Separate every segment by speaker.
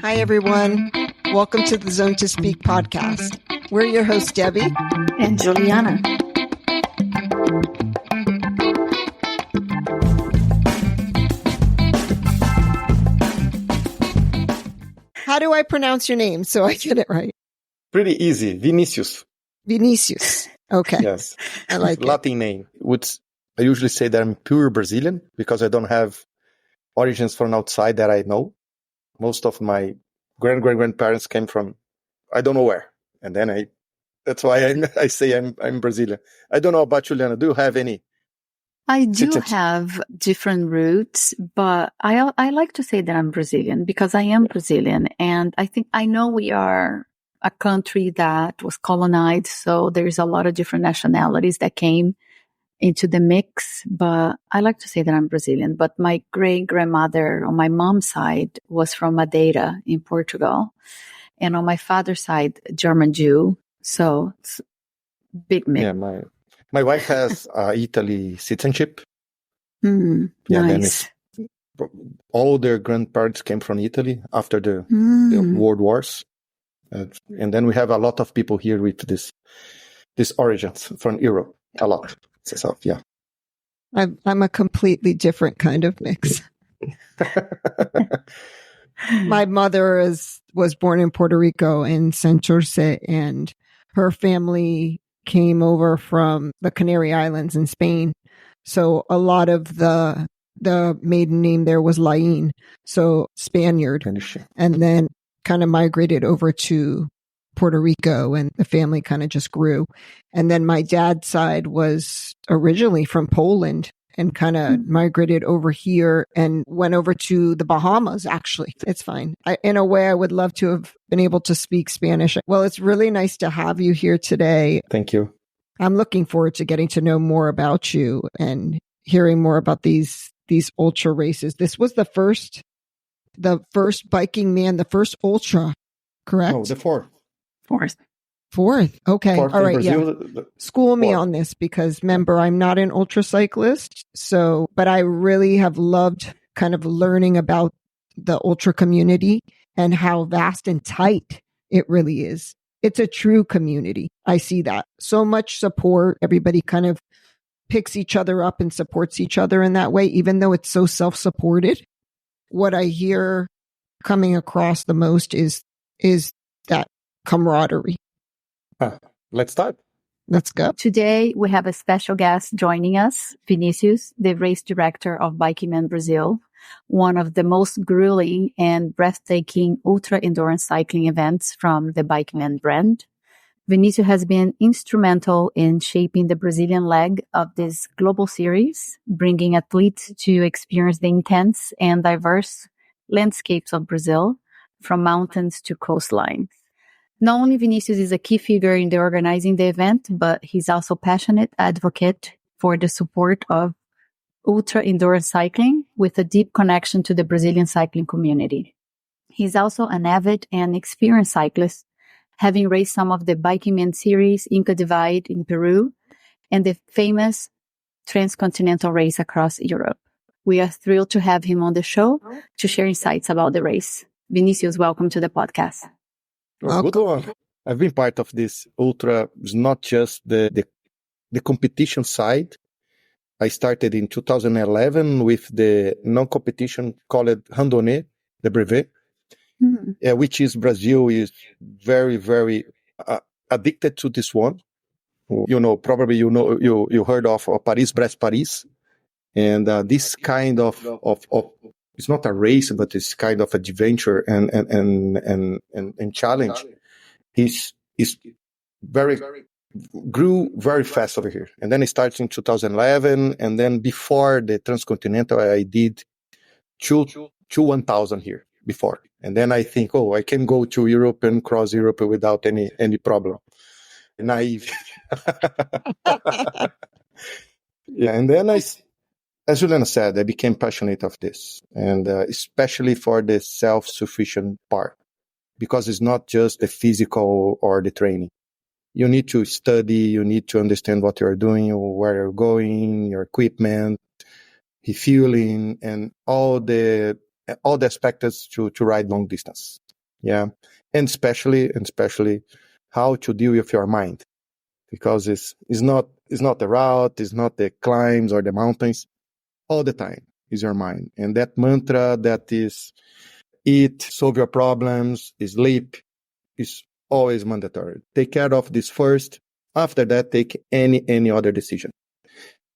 Speaker 1: Hi, everyone. Welcome to the Zone to Speak podcast. We're your hosts, Debbie
Speaker 2: and Juliana.
Speaker 1: How do I pronounce your name so I get it right?
Speaker 3: Pretty easy. Vinicius.
Speaker 1: Vinicius. Okay.
Speaker 3: Yes.
Speaker 1: I like it.
Speaker 3: Latin name. I usually say that I'm pure Brazilian because I don't have origins from outside that I know. Most of my grandparents came from I don't know where. And then that's why I say I'm Brazilian. I don't know about Juliana. Do you have any?
Speaker 2: I do have different roots, but I like to say that I'm Brazilian because I am Brazilian. And I think I know we are a country that was colonized. So there's a lot of different nationalities that came into the mix. But I like to say that I'm Brazilian. But my great grandmother on my mom's side was from Madeira in Portugal. And on my father's side, German Jew. So it's big mix.
Speaker 3: Yeah, my wife has Italy citizenship.
Speaker 2: Nice.
Speaker 3: Then all their grandparents came from Italy after the World Wars. And then we have a lot of people here with this origins from Europe. A lot. So, yeah.
Speaker 1: I'm a completely different kind of mix. My mother was born in Puerto Rico in Santurce, and her family came over from the Canary Islands in Spain. So a lot of the maiden name there was Laín, so Spaniard, and then kind of migrated over to Puerto Rico, and the family kind of just grew. And then my dad's side was originally from Poland and kind of migrated over here and went over to the Bahamas, actually. It's fine. In a way, I would love to have been able to speak Spanish. Well, it's really nice to have you here today.
Speaker 3: Thank you.
Speaker 1: I'm looking forward to getting to know more about you and hearing more about these ultra races. This was the first BikingMan, the first ultra, correct?
Speaker 3: No, the fourth.
Speaker 1: Fourth. Okay.
Speaker 3: Fourth
Speaker 1: all right.
Speaker 3: Brazil,
Speaker 1: yeah. School me on this because remember, I'm not an ultra cyclist. But I really have loved kind of learning about the ultra community and how vast and tight it really is. It's a true community. I see that. So much support. Everybody kind of picks each other up and supports each other in that way, even though it's so self-supported. What I hear coming across the most is that camaraderie.
Speaker 3: Let's start.
Speaker 1: Let's go.
Speaker 2: Today, we have a special guest joining us, Vinicius, the race director of BikingMan Brazil, one of the most grueling and breathtaking ultra endurance cycling events from the BikingMan brand. Vinicius has been instrumental in shaping the Brazilian leg of this global series, bringing athletes to experience the intense and diverse landscapes of Brazil, from mountains to coastlines. Not only Vinicius is a key figure in the organizing the event, but he's also a passionate advocate for the support of ultra endurance cycling with a deep connection to the Brazilian cycling community. He's also an avid and experienced cyclist, having raced some of the BikingMan series, Inca Divide in Peru, and the famous transcontinental race across Europe. We are thrilled to have him on the show to share insights about the race. Vinicius, welcome to the podcast.
Speaker 3: Good one. I've been part of this ultra. It's not just the competition side. I started in 2011 with the non-competition called Randonnée de Brevet, which is Brazil is very, very addicted to this one. Probably you heard of Paris-Brest-Paris. And this kind of it's not a race, but it's kind of adventure and challenge. Is grew very fast over here. And then it starts in 2011. And then before the transcontinental, I did two 1,000 here before. And then I think, I can go to Europe and cross Europe without any problem. Naive. Yeah. And then as Juliana said, I became passionate of this, and especially for the self-sufficient part, because it's not just the physical or the training. You need to study, you need to understand what you're doing, where you're going, your equipment, refueling, and all the all the aspects to ride long distance. Yeah. And especially how to deal with your mind, because it's not the route, it's not the climbs or the mountains. All the time is your mind. And that mantra that is eat, solve your problems, sleep, is always mandatory. Take care of this first. After that, take any other decision.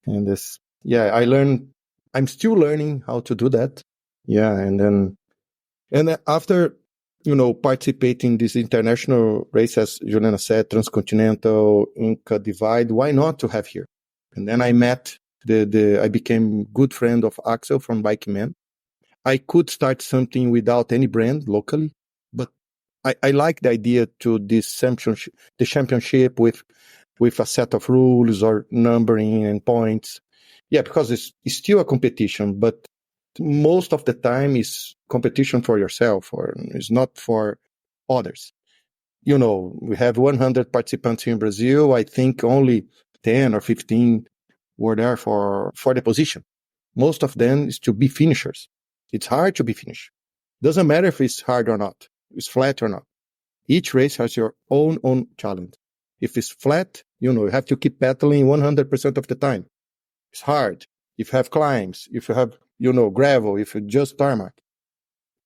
Speaker 3: And this, I'm still learning how to do that. Yeah. And then after, participating in this international race, as Juliana said, transcontinental, Inca Divide, why not to have here? And then I met I became good friend of Axel from BikingMan. I could start something without any brand locally, but I like the idea to this championship with a set of rules or numbering and points. Yeah, because it's still a competition, but most of the time is competition for yourself, or it's not for others. We have 100 participants here in Brazil. I think only 10 or 15 were there for the position. Most of them is to be finishers. It's hard to be finished. Doesn't matter if it's hard or not, it's flat or not. Each race has your own challenge. If it's flat, you have to keep pedaling 100% of the time. It's hard. If you have climbs, if you have, gravel, if you just tarmac,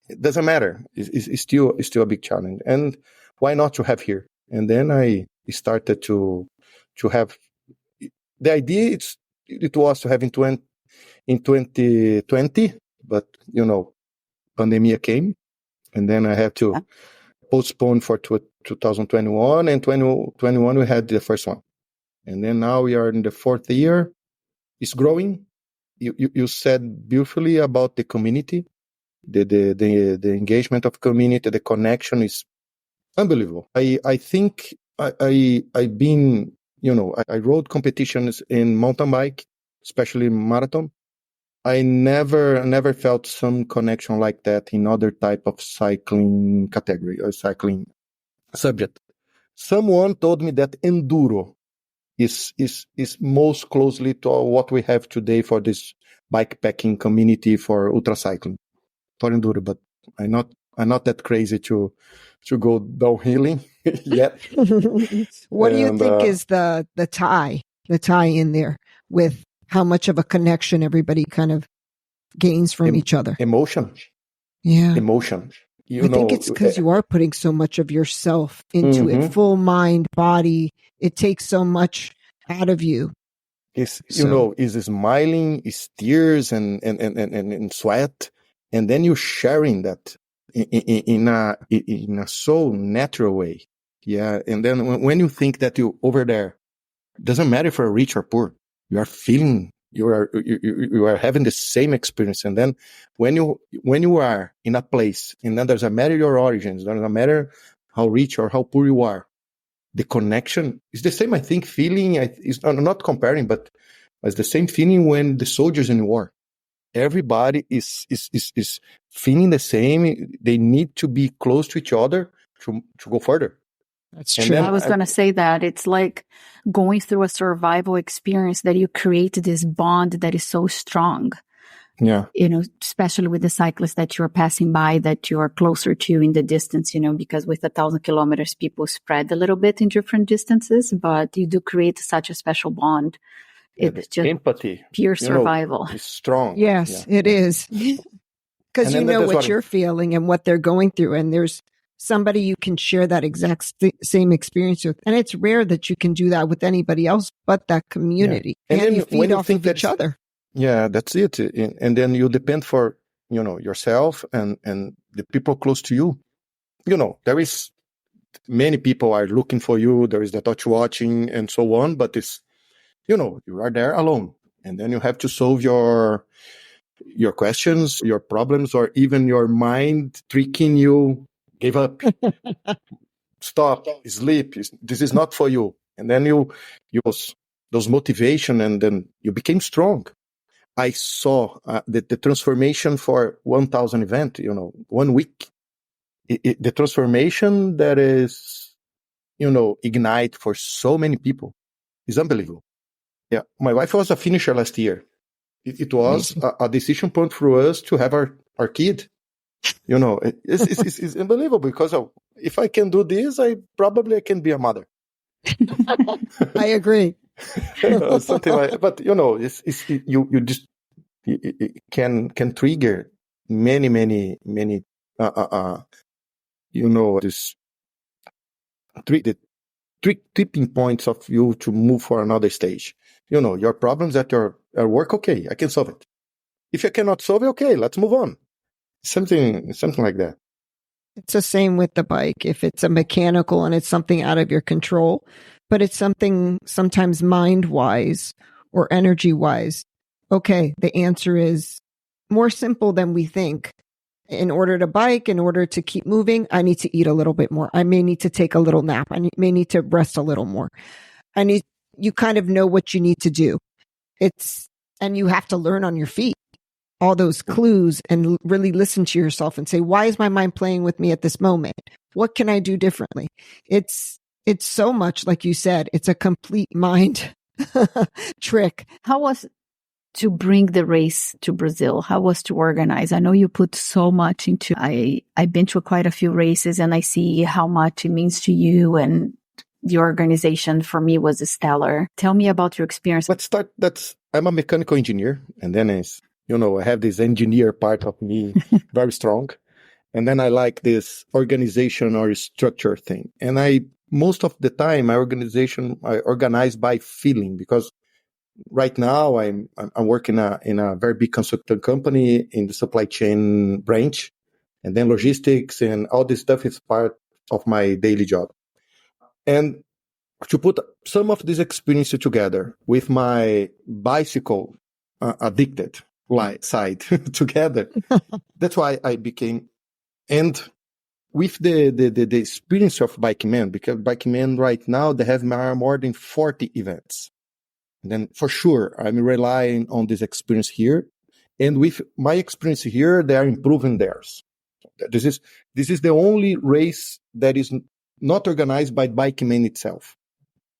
Speaker 3: it doesn't matter. It's still a big challenge. And why not to have here? And then I started to have, the idea it was to have in 2020, but pandemic came, and then I had to postpone for 2021, and 2021 we had the first one, and then now we are in the fourth year. It's growing. You said beautifully about the community, the engagement of community, the connection is unbelievable. I think I've been, I rode competitions in mountain bike, especially marathon. I never felt some connection like that in other type of cycling category or cycling subject. Someone told me that enduro is most closely to what we have today for this bikepacking community for ultra cycling, for enduro, but I'm not that crazy to go downhilling yet.
Speaker 1: What do you think is the tie in there with how much of a connection everybody kind of gains from each other?
Speaker 3: Emotion.
Speaker 1: Yeah.
Speaker 3: Emotion.
Speaker 1: I think it's because you are putting so much of yourself into it, full mind, body. It takes so much out of you.
Speaker 3: Is smiling, is tears and sweat, and then you're sharing that in a so natural way. Yeah, and then when you think that you over there, doesn't matter if you're rich or poor, you are feeling you are having the same experience. And then when you are in a place, and then doesn't matter your origins, doesn't matter how rich or how poor you are, the connection is the same. I think feeling is not comparing, but it's the same feeling when the soldiers in war. Everybody is feeling the same. They need to be close to each other to go further.
Speaker 1: That's true.
Speaker 2: I was going to say that it's like going through a survival experience that you create this bond that is so strong.
Speaker 3: Yeah.
Speaker 2: Especially with the cyclists that you're passing by, that you're closer to in the distance, because with 1,000 kilometers, people spread a little bit in different distances, but you do create such a special bond. It's just
Speaker 3: empathy,
Speaker 2: pure survival.
Speaker 3: It's strong.
Speaker 1: Yes, it is. Because you know what you're feeling and what they're going through, and there's somebody you can share that exact same experience with. And it's rare that you can do that with anybody else but that community. Yeah. And you feed off of each other.
Speaker 3: Yeah, that's it. And then you depend for, yourself and the people close to you. There is many people are looking for you. There is the touch watching and so on, but it's, you are there alone. And then you have to solve your questions, your problems, or even your mind tricking you. Give up, stop, sleep. This is not for you. And then you use those motivation, and then you became strong. I saw the transformation for 1,000 event, 1 week. The transformation that is, ignite for so many people is unbelievable. Yeah. My wife was a finisher last year. It was a decision point for us to have our kid. It's unbelievable because if I can do this, I can be a mother.
Speaker 1: I agree.
Speaker 3: Something like, but you just it can trigger many this the tipping points of you to move for another stage. Your problems at your work, okay, I can solve it. If I cannot solve it, okay, let's move on. Something like that.
Speaker 1: It's the same with the bike. If it's a mechanical and it's something out of your control, but it's something sometimes mind wise or energy wise. Okay, the answer is more simple than we think. In order to bike, in order to keep moving, I need to eat a little bit more. I may need to take a little nap. May need to rest a little more. You kind of know what you need to do. And you have to learn on your feet all those clues and really listen to yourself and say, why is my mind playing with me at this moment? What can I do differently? It's so much, like you said, it's a complete mind trick.
Speaker 2: How was to bring the race to Brazil? How was to organize? I know you put so much into, I've been to quite a few races and I see how much it means to you, and the organization for me was stellar. Tell me about your experience.
Speaker 3: Let's start. I'm a mechanical engineer, and then I have this engineer part of me very strong. And then I like this organization or structure thing. And most of the time, I organize by feeling, because right now I'm working in a very big consulting company in the supply chain branch, and then logistics and all this stuff is part of my daily job. And to put some of this experience together with my bicycle addicted side together, that's why I became, and with the experience of BikingMan, because BikingMan right now, they have more than 40 events. And then for sure, I'm relying on this experience here. And with my experience here, they are improving theirs. This is the only race that is not organized by BikingMan itself.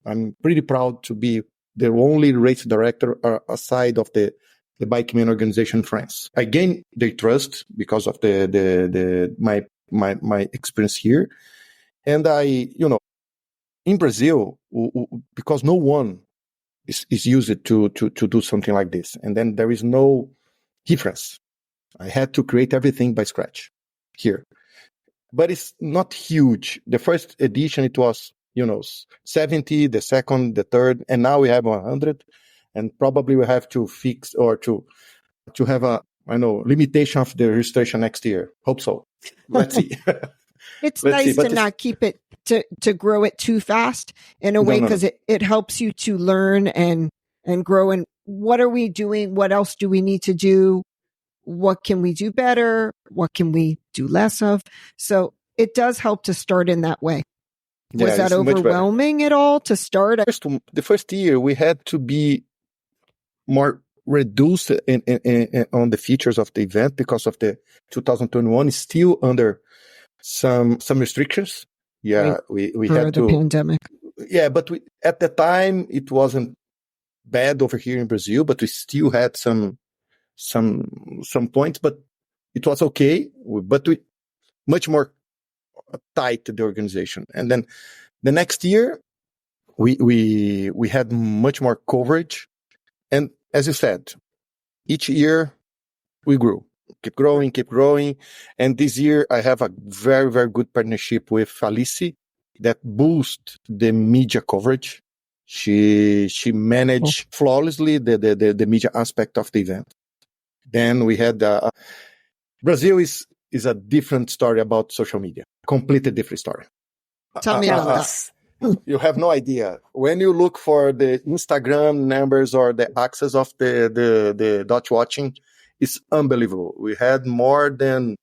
Speaker 3: I'm pretty proud to be the only race director aside of the BikingMan organization in France. I gained their trust because of my experience here. And in Brazil, because no one is used to do something like this. And then there is no reference. I had to create everything by scratch here. But it's not huge. The first edition, it was, 70, the second, the third, and now we have 100. And probably we have to fix or to have limitation of the registration next year. Hope so. Let's see.
Speaker 1: It's nice to not keep it, to grow it too fast in a way, because it helps you to learn and grow. And what are we doing? What else do we need to do? What can we do better? What can we do less of? So it does help to start in that way. Was that overwhelming at all to start?
Speaker 3: The first year we had to be more reduced on the features of the event because of the 2021 is still under some restrictions. Yeah, right. we had
Speaker 1: the pandemic.
Speaker 3: Yeah, but at the time it wasn't bad over here in Brazil, but we still had some points, but it was okay. But we much more tight to the organization. And then the next year we had much more coverage. And as you said, each year we grew. Keep growing. And this year I have a very, very good partnership with Alice that boosts the media coverage. She managed flawlessly the media aspect of the event. Then we had Brazil is a different story about social media. Completely different story.
Speaker 1: Tell me about that.
Speaker 3: You have no idea. When you look for the Instagram numbers or the access of the Dutch watching, it's unbelievable. We had more than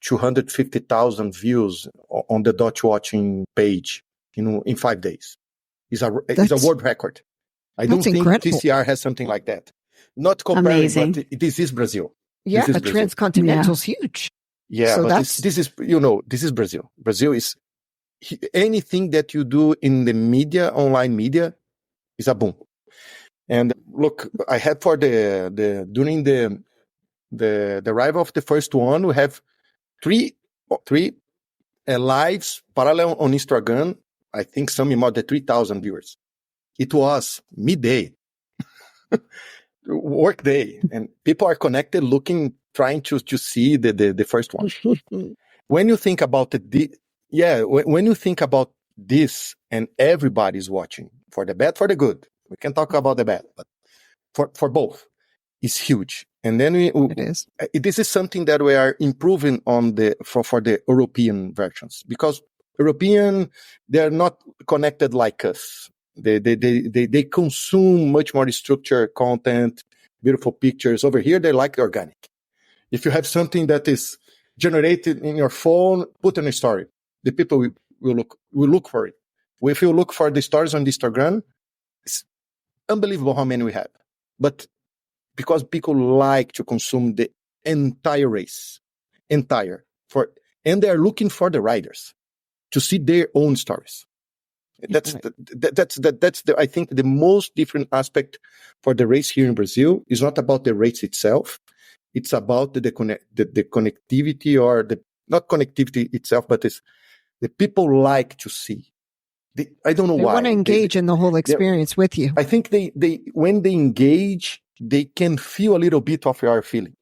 Speaker 3: 250,000 views on the Dutch watching page, in 5 days. It's a world record. I don't think
Speaker 1: incredible.
Speaker 3: TCR has something like that. Not comparing,
Speaker 2: Amazing.
Speaker 3: but this is Brazil.
Speaker 1: Yeah,
Speaker 3: this is
Speaker 1: the transcontinental's huge.
Speaker 3: Yeah, so but this is Brazil. Brazil is anything that you do in the media, online media, is a boom. And look, I had for during the arrival of the first one, we have three lives parallel on Instagram. I think some more than 3,000 viewers. It was midday, work day, and people are connected, looking, trying to see the first one. When you think about when you think about this, and everybody's watching, for the bad, for the good, we can talk about the bad, but for both, it's huge. And then
Speaker 1: It is.
Speaker 3: This is something that we are improving on for the European versions, because European, they're not connected like us. They consume much more structured content, beautiful pictures. Over here, they like organic. If you have something that is generated in your phone, put in a story. The people will look for it. If you look for the stories on Instagram, it's unbelievable how many we have. But because people like to consume the entire race, and they are looking for the riders to see their own stories. That's I think the most different aspect for the race here in Brazil is not about the race itself. It's about the connectivity, or not connectivity itself, but it's the people like to see. I don't know why.
Speaker 1: They want to engage in the whole experience with you.
Speaker 3: I think they when they engage, they can feel a little bit of your feeling.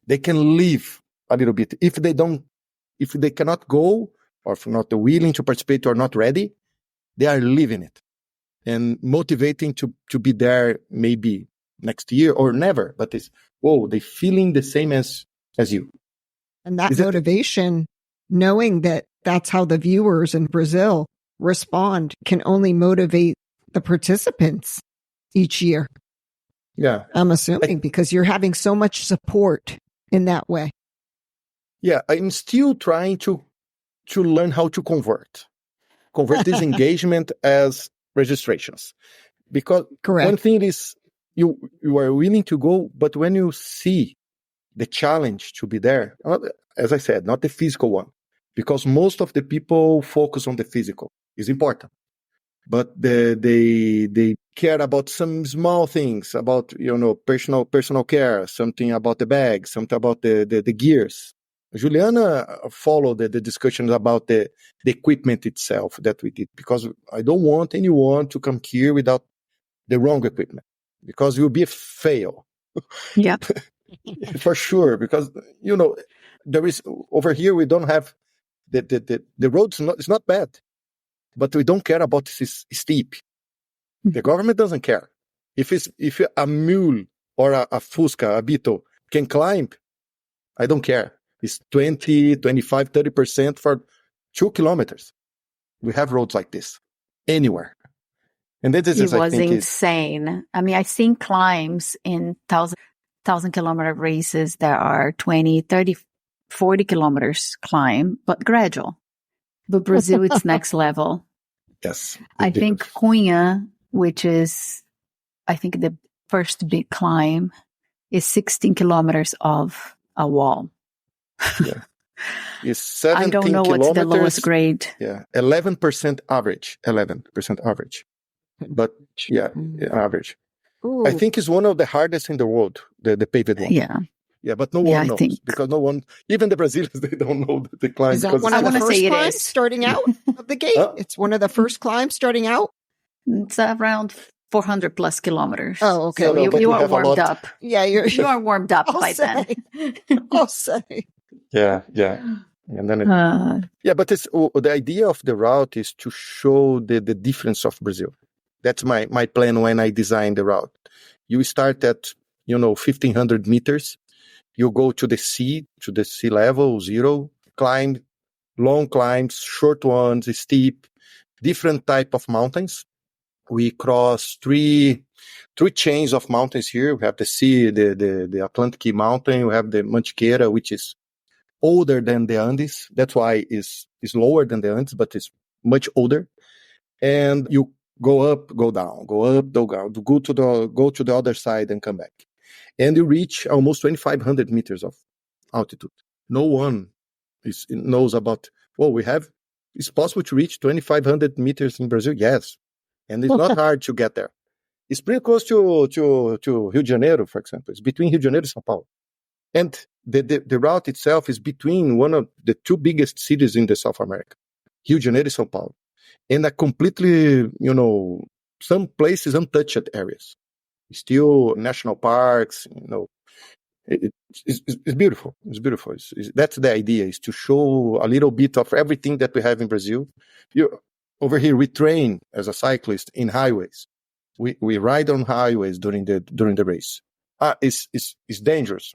Speaker 3: They can live a little bit. If they cannot go, or if not willing to participate or not ready, they are living it and motivating to be there maybe next year or never. But they feeling the same as you.
Speaker 1: And that motivation, knowing that that's how the viewers in Brazil respond, can only motivate the participants each year.
Speaker 3: Yeah.
Speaker 1: I'm assuming because you're having so much support in that way.
Speaker 3: Yeah. I'm still trying to learn how to convert this engagement as registrations. Because
Speaker 1: Correct.
Speaker 3: One thing is you are willing to go, but when you see the challenge to be there, as I said, not the physical one, because most of the people focus on the physical. It's important. But they care about some small things, about personal care, something about the bag, something about the gears. Juliana followed the discussions about the equipment itself that we did, because I don't want anyone to come here without the wrong equipment, because it will be a fail.
Speaker 2: Yeah.
Speaker 3: For sure, because there is over here we don't have the roads. It's not bad, but we don't care about this steep. The government doesn't care. If a mule or a Fusca, a Beetle can climb, I don't care. It's 20, 25, 30% for 2 kilometers. We have roads like this anywhere. And this is, I think,
Speaker 2: insane. I mean, I've seen climbs in 1,000 kilometer races that are 20, 30, 40 kilometers climb, but gradual. But Brazil, it's next level.
Speaker 3: Yes.
Speaker 2: I think Cunha, which is, I think the first big climb, is 16 kilometers of a wall.
Speaker 3: Yeah. It's 17
Speaker 2: I don't know
Speaker 3: kilometers.
Speaker 2: what's the lowest grade.
Speaker 3: Yeah. 11% average. 11% average. But yeah, average.
Speaker 1: Ooh.
Speaker 3: I think it's one of the hardest in the world, the paved one.
Speaker 2: Yeah.
Speaker 3: Yeah, but no one knows, because no one, even the Brazilians, they don't know the climb.
Speaker 1: Is that one of the first climbs starting out of the gate? It's one of the first climbs starting out?
Speaker 2: It's around 400 plus kilometers.
Speaker 1: Oh, okay.
Speaker 2: So you are warmed up.
Speaker 1: Yeah, you
Speaker 2: are warmed up then.
Speaker 1: I'll say.
Speaker 3: Yeah. And then but it's the idea of the route is to show the difference of Brazil. That's my plan when I design the route. You start at 1,500 meters. You go to the sea level, zero, climb, long climbs, short ones, steep, different type of mountains. We cross three chains of mountains here. We have the sea, the Atlantic mountain. We have the Mantiqueira, which is older than the Andes. That's why it's lower than the Andes, but it's much older. And you go up, go down, go up, go down, go to the other side and come back. And you reach almost 2,500 meters of altitude. No one knows about, it's possible to reach 2,500 meters in Brazil? Yes. And it's not hard to get there. It's pretty close to Rio de Janeiro, for example. It's between Rio de Janeiro and São Paulo. And the route itself is between one of the two biggest cities in the South America, Rio de Janeiro and São Paulo, and a completely, some places untouched areas, still national parks, it's beautiful. It's beautiful. That's the idea, is to show a little bit of everything that we have in Brazil. Over here, we train as a cyclist in highways. We ride on highways during the race. It's dangerous.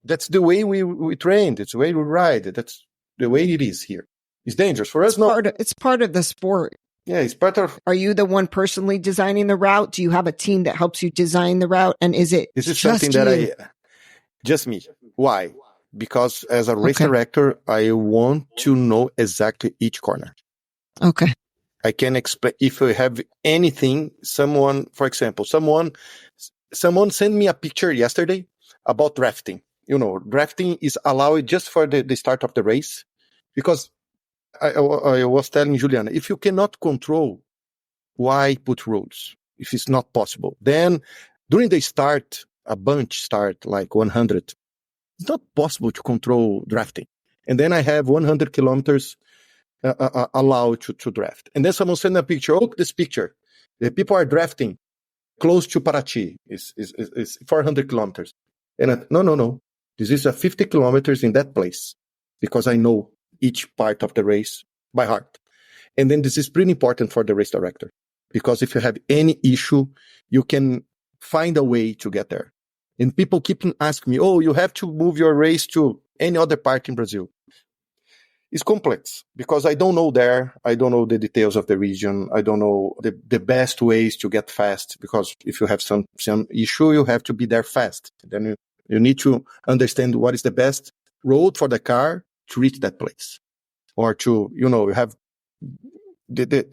Speaker 3: That's the way we train. It's the way we ride. That's the way it is here. It's dangerous for us.
Speaker 1: It's part of the sport.
Speaker 3: Yeah, it's part of.
Speaker 1: Are you the one personally designing the route? Do you have a team that helps you design the route? And is it
Speaker 3: This is something that just me. Why? Because as a race director, I want to know exactly each corner.
Speaker 1: Okay.
Speaker 3: I can explain if I have anything. Someone sent me a picture yesterday about drafting. Drafting is allowed just for the start of the race, because I was telling Juliana, if you cannot control, why put rules? If it's not possible, then during the start, a bunch start like 100. It's not possible to control drafting. And then I have 100 kilometers allowed to draft. And then someone sent a picture. Look, this picture. The people are drafting close to Paraty. It's 400 kilometers. And no. This is 50 kilometers in that place, because I know each part of the race by heart. And then this is pretty important for the race director, because if you have any issue, you can find a way to get there. And people keep asking me, you have to move your race to any other part in Brazil. It's complex, because I don't know there. I don't know the details of the region. I don't know the best ways to get fast, because if you have some issue, you have to be there fast. Then you need to understand what is the best road for the car to reach that place. Or to, you have the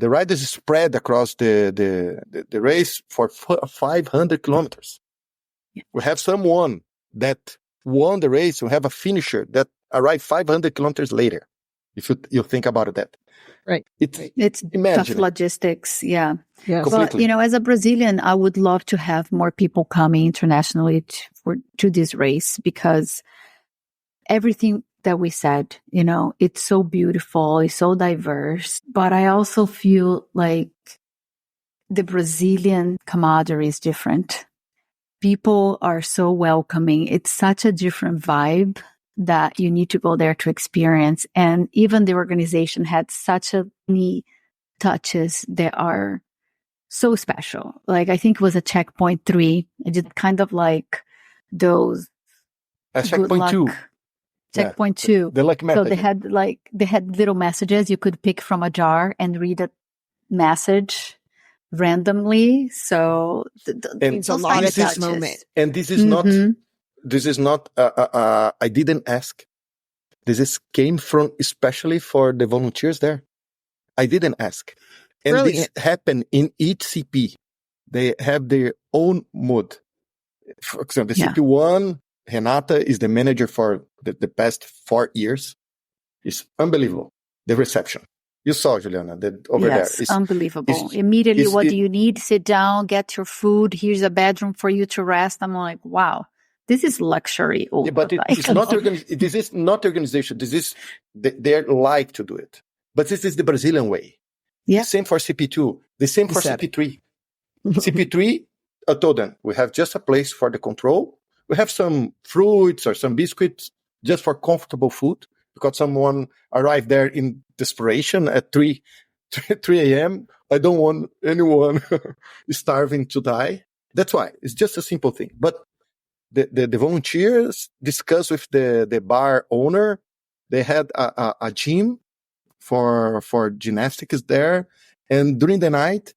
Speaker 3: riders spread across the race for 500 kilometers.
Speaker 2: Yeah.
Speaker 3: We have someone that won the race. We have a finisher that arrived 500 kilometers later. If you think about that.
Speaker 1: Right.
Speaker 2: It's tough logistics. Yeah.
Speaker 1: Yes.
Speaker 3: Completely.
Speaker 2: But, as a Brazilian, I would love to have more people coming internationally to this race, because everything that we said, it's so beautiful, it's so diverse. But I also feel like the Brazilian camaraderie is different. People are so welcoming. It's such a different vibe that you need to go there to experience. And even the organization had such many touches that are so special. Like, I think it was a checkpoint 3. I did kind of like those.
Speaker 3: Checkpoint 2.
Speaker 2: Checkpoint 2.
Speaker 3: The luck method.
Speaker 2: So they had little messages you could pick from a jar and read a message randomly. So
Speaker 1: it's a lot of this moment.
Speaker 3: And this is not, I didn't ask. Came from especially for the volunteers there. I didn't ask. And Brilliant. This happened in each CP. They have their own mood. For example, the CP1, Renata is the manager for the past 4 years. It's unbelievable, the reception. You saw, Juliana, over there.
Speaker 2: Yes, unbelievable. Immediately, what do you need? Sit down, get your food. Here's a bedroom for you to rest. I'm like, wow, this is luxury.
Speaker 3: Yeah, but it's not this is not organization. This is, they like to do it. But this is the Brazilian way.
Speaker 2: Yeah.
Speaker 3: Same for CP2. The same for CP3. CP3, I told them, we have just a place for the control. We have some fruits or some biscuits just for comfortable food, because someone arrived there in desperation at 3 a.m. I don't want anyone starving to die. That's why. It's just a simple thing. But the volunteers discussed with the bar owner. They had a gym for gymnastics there. And during the night,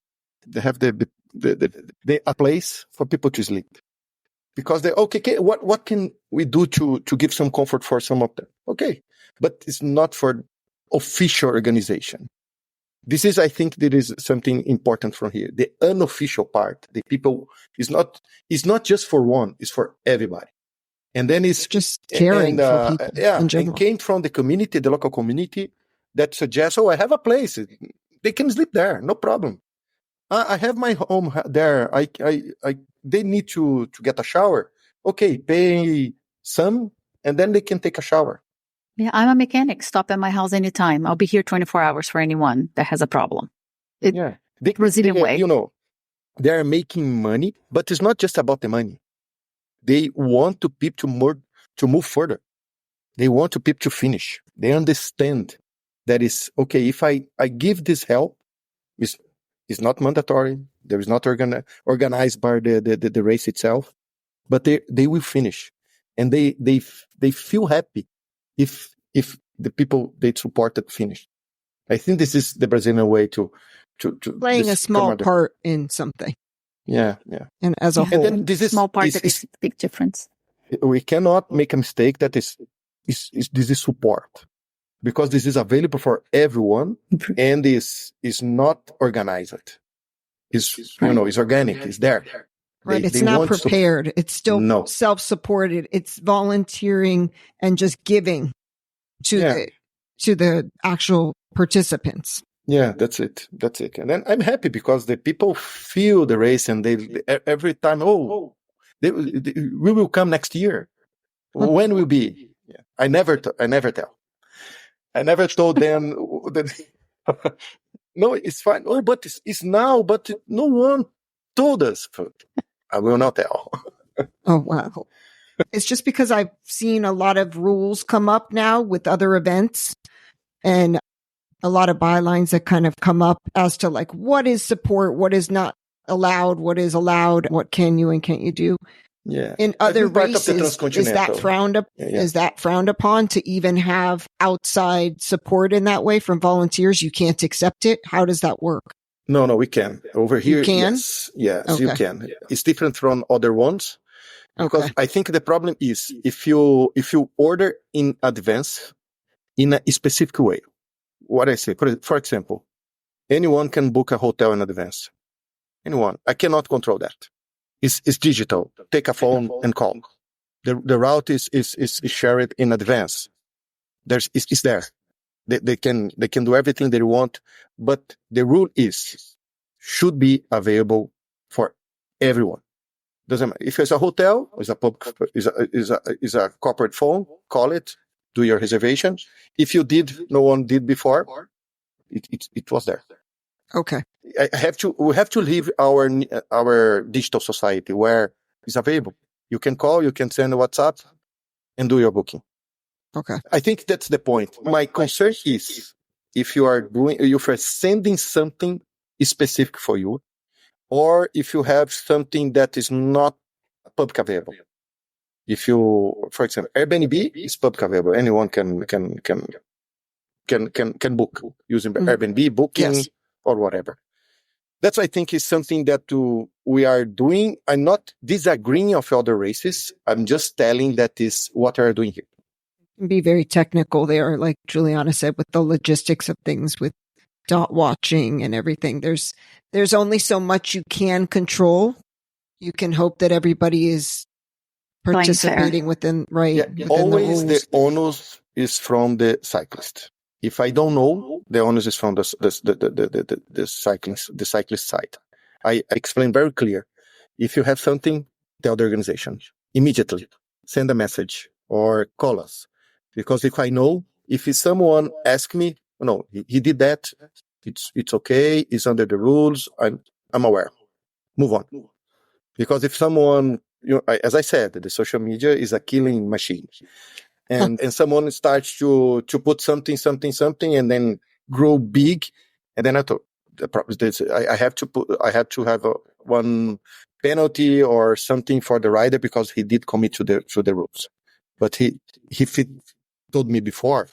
Speaker 3: they have a place for people to sleep. Because what can we do to give some comfort for some of them? Okay. But it's not for official organization. This is, I think, there is something important from here. The unofficial part, the people, is not just for one, it's for everybody. And then it's
Speaker 1: just caring for people.
Speaker 3: Yeah, and came from the community, the local community, that suggests, I have a place. They can sleep there, no problem. I have my home there. They need to get a shower. okay, pay some, and then they can take a shower.
Speaker 2: Yeah, I'm a mechanic. Stop at my house anytime. I'll be here 24 hours for anyone that has a problem. Brazilian way.
Speaker 3: They are making money, but it's not just about the money. They want to people to move further. They want to people to finish. They understand that is okay. If I give this help, it's not mandatory. There is not organized by the race itself, but they will finish, and they feel happy if the people they supported finish. I think this is the Brazilian way to
Speaker 1: playing a small part in something.
Speaker 3: Yeah.
Speaker 1: And as a whole,
Speaker 2: and then this is small part that makes a big difference.
Speaker 3: We cannot make a mistake that this is support, because this is available for everyone and is not organized. It's organic. It's there.
Speaker 1: Right. It's not prepared. It's still self-supported. It's volunteering and just giving to the actual participants.
Speaker 3: Yeah, that's it. And then I'm happy because the people feel the race, and they every time, we will come next year. When will be? Yeah. I never tell. I never told them that. No, it's fine. Oh, but it's now. But no one told us. I will not tell.
Speaker 1: Oh, wow. It's just because I've seen a lot of rules come up now with other events, and a lot of bylines that kind of come up as to like what is support, what is not allowed, what is allowed, what can you and can't you do.
Speaker 3: Yeah.
Speaker 1: In other races, is that frowned up? Yeah. Is that frowned upon to even have outside support in that way from volunteers? You can't accept it. How does that work?
Speaker 3: No, we can. Over here,
Speaker 1: you can?
Speaker 3: Yes, okay. You can. It's different from other ones. Because I think the problem is if you order in advance in a specific way. What I say, for example, anyone can book a hotel in advance. Anyone. I cannot control that. It's digital. Take a phone and call. The route is shared in advance. It's there. They can do everything they want, but the rule should be available for everyone. Doesn't matter if it's a hotel, is a corporate phone. Call it. Do your reservation. If you did, no one did before. It was there.
Speaker 1: Okay.
Speaker 3: We have to leave our digital society where it's available. You can call, you can send a WhatsApp, and do your booking.
Speaker 1: Okay.
Speaker 3: I think that's the point. My concern is if you are sending something specific for you, or if you have something that is not public available. If you, for example, Airbnb is public available. Anyone can book using Airbnb booking or whatever. That's, I think, is something that we are doing. I'm not disagreeing of other races. I'm just telling that is what we are doing here.
Speaker 1: Be very technical there, like Juliana said, with the logistics of things, with dot watching and everything. There's only so much you can control. You can hope that everybody is participating within, right?
Speaker 3: Yeah,
Speaker 1: within
Speaker 3: always the onus is from the cyclist. If I don't know, the onus is from the cyclist side. I explain very clear. If you have something, tell the organization immediately. Send a message or call us. Because if I know, if someone asks me, no, he did that, it's okay, it's under the rules, I'm aware. Move on. Because if someone, as I said, the social media is a killing machine. And someone starts to put something, and then grow big. And then the problem is I have to have one penalty or something for the rider because he did commit to the rules. But if he told me before,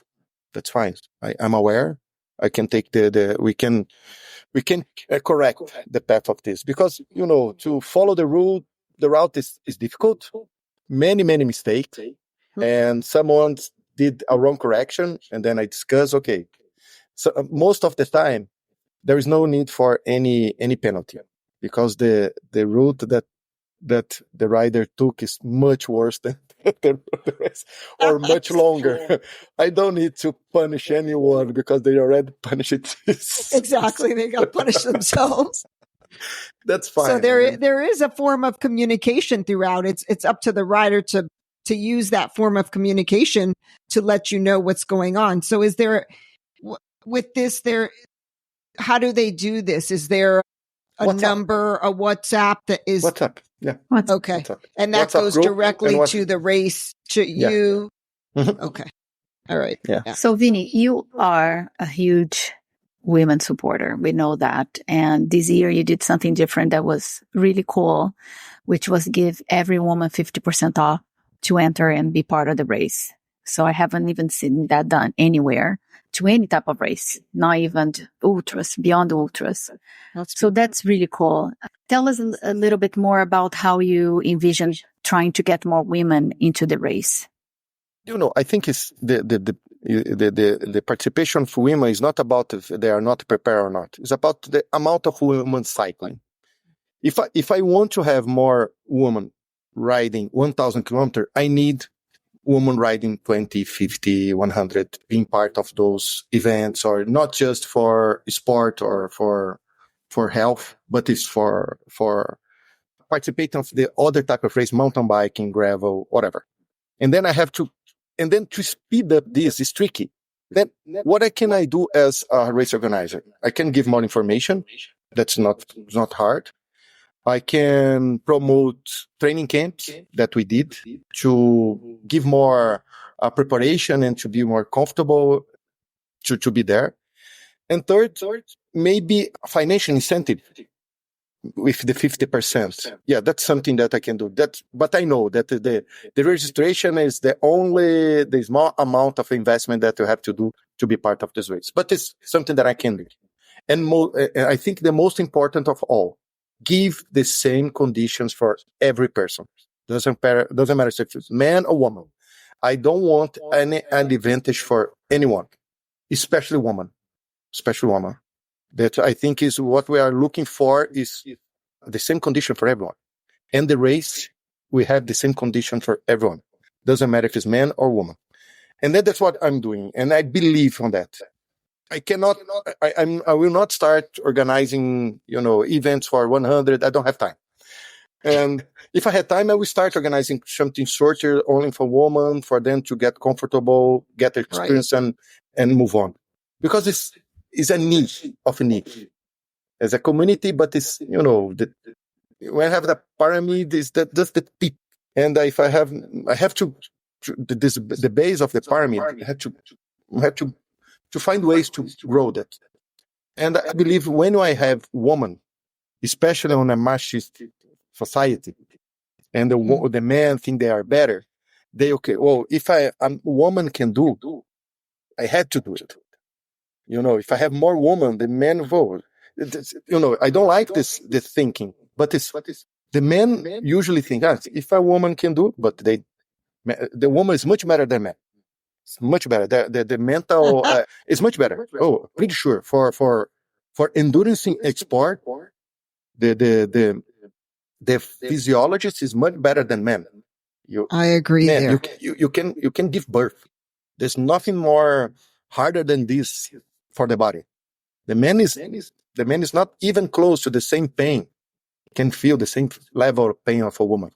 Speaker 3: that's fine. I'm aware. I can take we can correct the path of this because, to follow the route is difficult. Many mistakes. And someone did a wrong correction. And then I discuss, okay. So most of the time, there is no need for any penalty because the route that the rider took is much worse than the rest, or much longer. I don't need to punish anyone because they already punished it.
Speaker 1: Exactly. They got punished themselves.
Speaker 3: That's fine.
Speaker 1: So there is a form of communication throughout. It's up to the rider to use that form of communication to let you know what's going on. So is there, with this, how do they do this? Is there a
Speaker 3: WhatsApp.
Speaker 1: number, a WhatsApp that is
Speaker 3: WhatsApp? Yeah.
Speaker 1: Okay.
Speaker 3: WhatsApp.
Speaker 1: And that
Speaker 3: WhatsApp
Speaker 1: goes
Speaker 3: group
Speaker 1: directly to the race, to you.
Speaker 3: Mhm.
Speaker 1: Okay. All right.
Speaker 3: Yeah.
Speaker 2: So, Vinny, you are a huge women supporter. We know that. And this year you did something different that was really cool, which was give every woman 50% off to enter and be part of the race. So I haven't even seen that done anywhere to any type of race, not even ultras, beyond ultras. So that's really cool. Tell us a little bit more about how you envision trying to get more women into the race.
Speaker 3: I think it's the participation for women is not about if they are not prepared or not. It's about the amount of women cycling. If I want to have more women riding 1,000 kilometers, I need women riding 20, 50, 100, being part of those events, or not just for sport or for health, but it's for participating of the other type of race, mountain biking, gravel, whatever. And then to speed up this is tricky. Then what can I do as a race organizer? I can give more information. That's not hard. I can promote training camps that we did to give more preparation and to be more comfortable to be there. And third, maybe financial incentive with the 50%. Yeah, that's something that I can do. But I know that the registration is the small amount of investment that you have to do to be part of this race. But it's something that I can do. And I think the most important of all, give the same conditions for every person. Doesn't matter if it's man or woman. I don't want any advantage for anyone, especially woman. That I think is what we are looking for, is the same condition for everyone. And the race, we have the same condition for everyone. Doesn't matter if it's man or woman. And that's what I'm doing. And I believe on that. I will not start organizing, events for 100. I don't have time. And if I had time, I will start organizing something shorter, only for women, for them to get comfortable, get experience, and move on. Because it's a niche of a niche as a community, but it's, when I have the pyramid, that's the tip. And if I have to the base of the pyramid, I have to find ways to grow that. And I believe when I have women, especially on a machist society, and the men think they are better, if a woman can do, I had to do it. If I have more women, the men vote. I don't like this thinking, but the men usually think, if a woman can do, but the woman is much better than men. It's much better. The mental is much better. Oh, pretty sure for endurance sport, the physiologist is much better than men.
Speaker 1: I agree.
Speaker 3: Man, you can give birth. There's nothing more harder than this for the body. The man is not even close to the same pain. Can feel the same level of pain of a woman.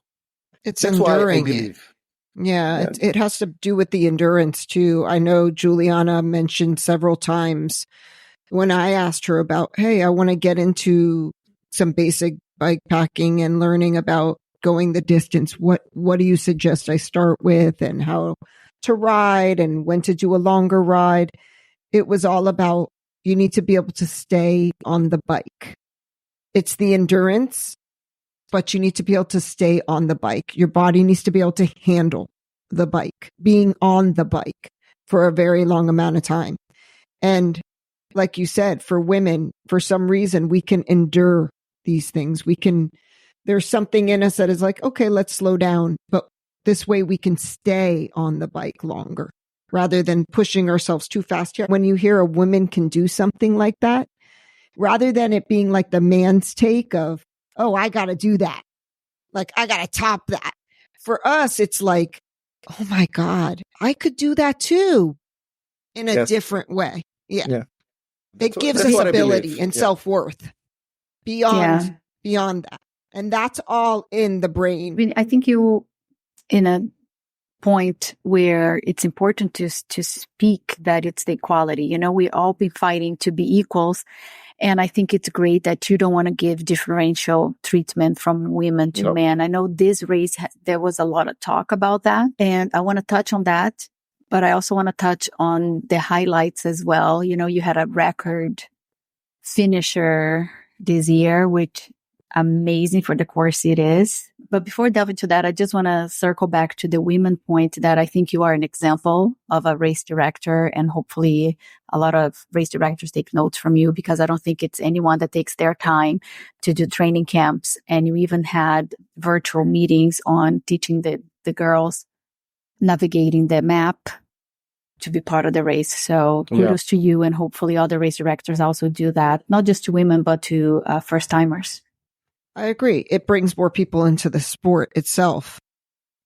Speaker 1: That's
Speaker 3: enduring. Why I believe.
Speaker 1: Yeah, it has to do with the endurance too. I know Juliana mentioned several times when I asked her about, hey, I want to get into some basic bike packing and learning about going the distance. What do you suggest I start with, and how to ride and when to do a longer ride? It was all about, you need to be able to stay on the bike. It's the endurance, but you need to be able to stay on the bike. Your body needs to be able to handle the bike, being on the bike for a very long amount of time. And like you said, for women, for some reason, we can endure these things. There's something in us that is like, okay, let's slow down. But this way we can stay on the bike longer rather than pushing ourselves too fast. When you hear a woman can do something like that, rather than it being like the man's take of, oh, I got to do that. Like, I got to top that. For us, it's like, oh my God, I could do that too in a different way. Yeah. It gives us ability and self-worth. beyond that. And that's all in the brain.
Speaker 2: I mean, I think you in a point where it's important to speak that it's the equality. You know, we all be fighting to be equals. And I think it's great that you don't want to give differential treatment from women to men. I know this race, there was a lot of talk about that. And I want to touch on that. But I also want to touch on the highlights as well. You know, you had a record finisher this year, which amazing for the course it is. But before delving into that, I just want to circle back to the women point that I think you are an example of a race director, and hopefully a lot of race directors take notes from you, because I don't think it's anyone that takes their time to do training camps. And you even had virtual meetings on teaching the girls navigating the map to be part of the race. So kudos to you, and hopefully other race directors also do that, not just to women, but to first timers.
Speaker 1: I agree. It brings more people into the sport itself.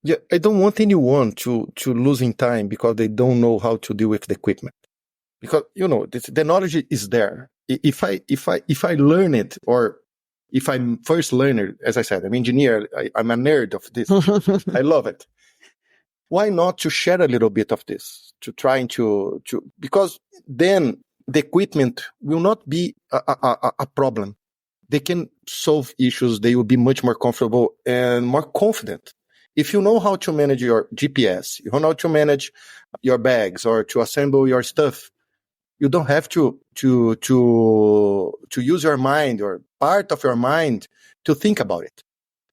Speaker 3: Yeah, I don't want anyone to losing time because they don't know how to deal with the equipment. Because, you know, the knowledge is there. If I learn it, or if I'm first learner, as I said, I'm an engineer, I'm a nerd of this. I love it. Why not to share a little bit of this, to trying to because then the equipment will not be a problem. They can solve issues. They will be much more comfortable and more confident. If you know how to manage your GPS, you know how to manage your bags or to assemble your stuff, you don't have to use your mind or part of your mind to think about it.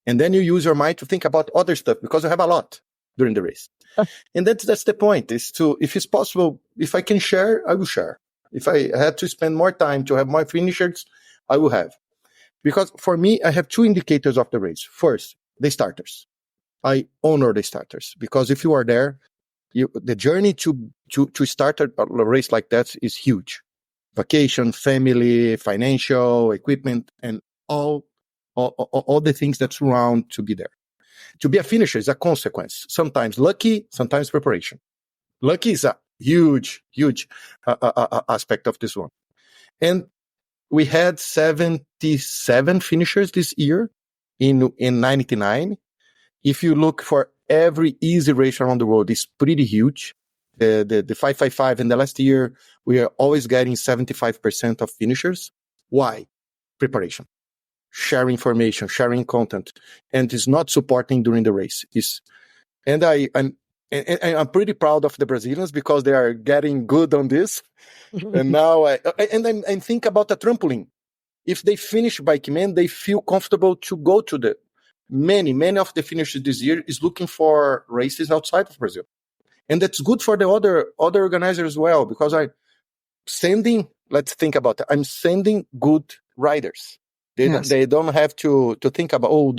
Speaker 3: And then you use your mind to think about other stuff because you have a lot during the race. And that's the point, is to, if it's possible, if I can share, I will share. If I had to spend more time to have more finishers, I will have. Because for me, I have two indicators of the race. First, the starters. I honor the starters, because if you are there, the journey to start a race like that is huge. Vacation, family, financial, equipment, and all the things that surround to be there. To be a finisher is a consequence. Sometimes lucky, sometimes preparation. Lucky is a huge aspect of this one. And we had 77 finishers this year in 99. If you look for every easy race around the world, it's pretty huge. The 555 in the last year, we are always getting 75% of finishers. Why? Preparation. Sharing information, sharing content, and is not supporting during the race. I'm pretty proud of the Brazilians because they are getting good on this. And now I think about the trampoline. If they finish BikingMan, they feel comfortable to go to the many of the finishers this year is looking for races outside of Brazil. And that's good for the other organizers as well, because let's think about it. I'm sending good riders. They don't have to think about,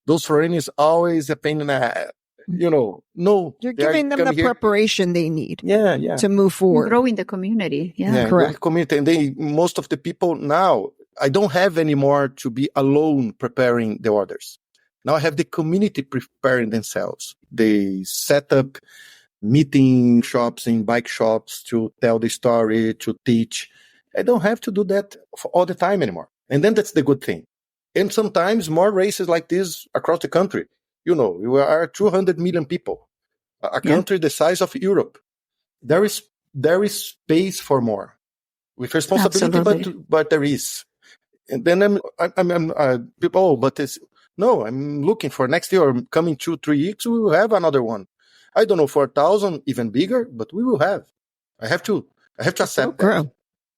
Speaker 3: those rain is always a pain in the, no.
Speaker 1: You're giving them the preparation they need to move forward.
Speaker 2: Grow in the community. Yeah,
Speaker 1: correct.
Speaker 3: The community. And most of the people now, I don't have anymore to be alone preparing the orders. Now I have the community preparing themselves. They set up meeting shops in bike shops to tell the story, to teach. I don't have to do that for all the time anymore. And then that's the good thing. And sometimes more races like this across the country. We are 200 million people, a country the size of Europe. There is space for more, with responsibility, but there is. And then I'm I'm looking for next year, or coming 2-3 years, we will have another one. I don't know, 4,000, even bigger, but we will have. I have to accept that.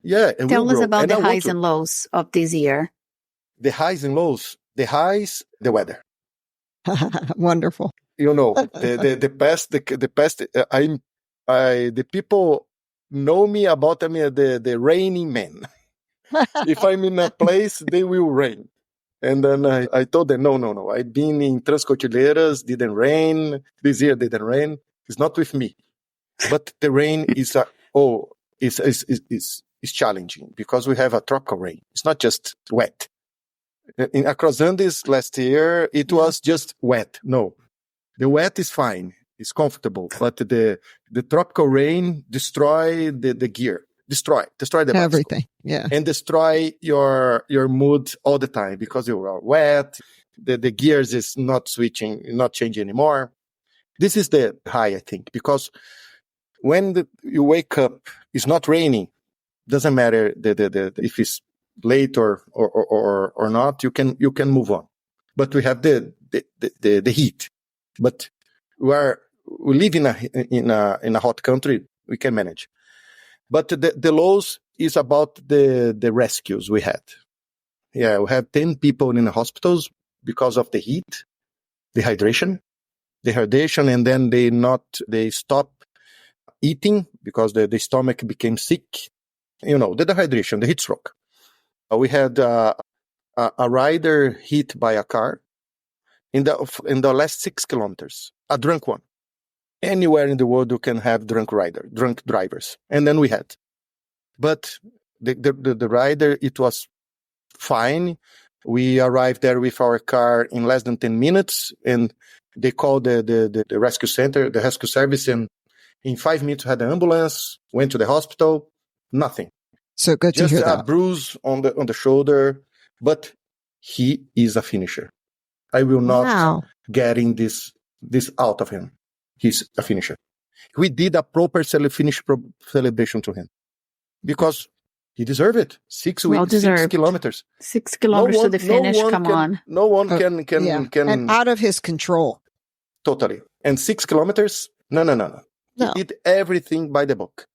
Speaker 3: Yeah. And
Speaker 2: tell us about the highs and lows of this year.
Speaker 3: The highs and lows. The highs, the weather.
Speaker 1: Wonderful.
Speaker 3: The past. The people know me about the raining man. If I'm in a place, they will rain. And then I told them, no. I've been in Transcordilleras, didn't rain. This year didn't rain. It's not with me. But the rain is challenging because we have a tropical rain. It's not just wet. In across Andes last year, it was just wet. No, the wet is fine. It's comfortable. But the tropical rain destroyed the gear. destroy the bicycle.
Speaker 1: Everything. Yeah.
Speaker 3: And destroy your mood all the time because you are wet. The gears is not switching, not changing anymore. This is the high, I think, because when you wake up, it's not raining. Doesn't matter if it's late or not. You can move on. But we have the heat. But we live in a hot country. We can manage. But the lows is about the rescues we had. Yeah, we have 10 people in the hospitals because of the heat, dehydration, and then they stop eating because the stomach became sick. The dehydration, the heat stroke. We had a rider hit by a car in the last 6 kilometers, a drunk one. Anywhere in the world you can have drunk drivers. And then we had. But the rider, it was fine. We arrived there with our car in less than 10 minutes, and they called the rescue center, the rescue service, and in 5 minutes had an ambulance, went to the hospital, nothing.
Speaker 1: So good to hear that.
Speaker 3: Just a bruise on the shoulder, but he is a finisher. I will not getting this out of him. He's a finisher. We did a proper finish celebration to him because he deserved it. 6 weeks, 6 kilometers.
Speaker 2: 6 kilometers to the finish.
Speaker 3: No one can.
Speaker 1: And out of his control.
Speaker 3: Totally. And 6 kilometers? No. He did everything by the book.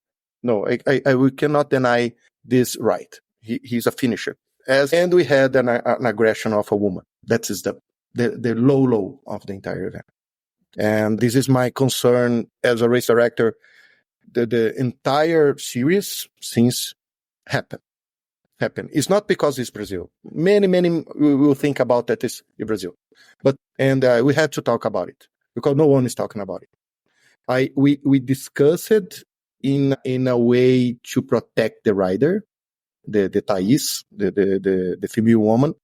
Speaker 3: No, we cannot deny this right. He's a finisher. And we had an aggression of a woman. That is the low of the entire event. And this is my concern as a race director. The entire series since happened. It's not because it's Brazil. Many we will think about that is Brazil. And we had to talk about it because no one is talking about it. We discussed it in a way to protect the rider, the Thais, the female woman.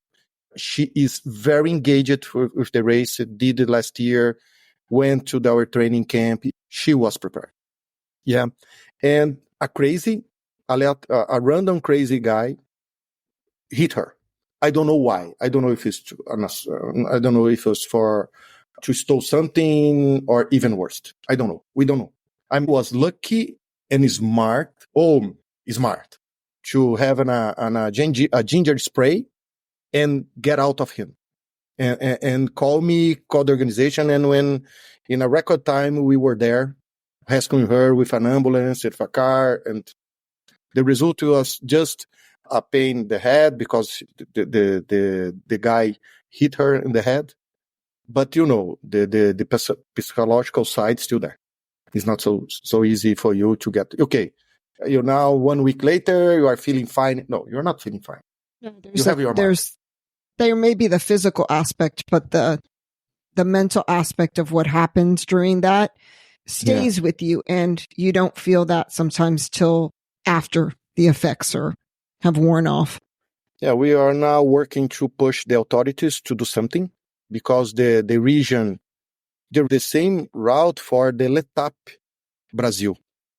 Speaker 3: She is very engaged with the race. Did it last year. Went to our training camp. She was prepared. Yeah. And a random crazy guy hit her. I don't know why. I don't know if it's I don't know if it was to steal something or even worse. I don't know. We don't know. I was lucky and smart to have a ginger spray and get out of him. And call the organization. And when in a record time, we were there rescuing her with an ambulance, with a car. And the result was just a pain in the head because the guy hit her in the head. But, the psychological side is still there. It's not so easy for you to get, okay, you're now 1 week later, you are feeling fine. No, you're not feeling fine. You have your mind.
Speaker 1: There may be the physical aspect, but the mental aspect of what happens during that stays with you, and you don't feel that sometimes till after the effects have worn off.
Speaker 3: Yeah, we are now working to push the authorities to do something because the region, the same route for the Letap Brazil.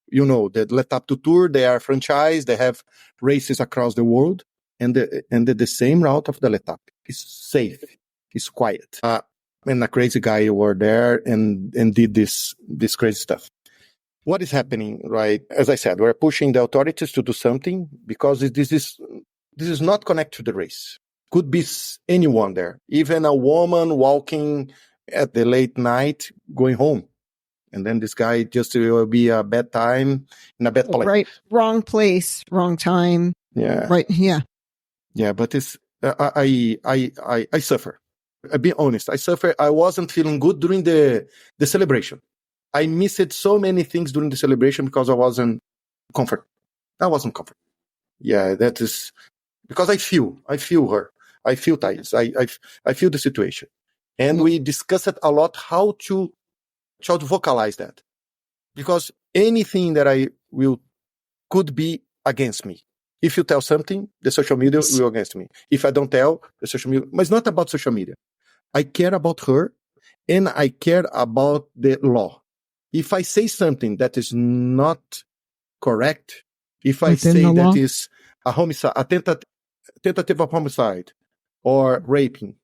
Speaker 3: The Letap Tour, they are franchised, they have races across the world. And the same route of the Letap is safe, it's quiet. And a crazy guy were there and did this crazy stuff. What is happening, right? As I said, we're pushing the authorities to do something because this is not connected to the race. Could be anyone there, even a woman walking at the late night going home. And then this guy just will be a bad time in a bad place.
Speaker 1: Right, wrong place, wrong time.
Speaker 3: Yeah.
Speaker 1: Right. Yeah.
Speaker 3: Yeah, but it's I suffer. I'll be honest. I suffer. I wasn't feeling good during the celebration. I missed so many things during the celebration because I wasn't comfort. Yeah, that is because I feel her. I feel Thais. I feel the situation, and we discussed a lot how to vocalize that because anything that I will could be against me. If you tell something, the social media will against me. If I don't tell, the social media... But it's not about social media. I care about her, and I care about the law. If I say something that is not correct, If I
Speaker 1: Within
Speaker 3: say
Speaker 1: the law?
Speaker 3: that is a homicide, a tentative of homicide or raping,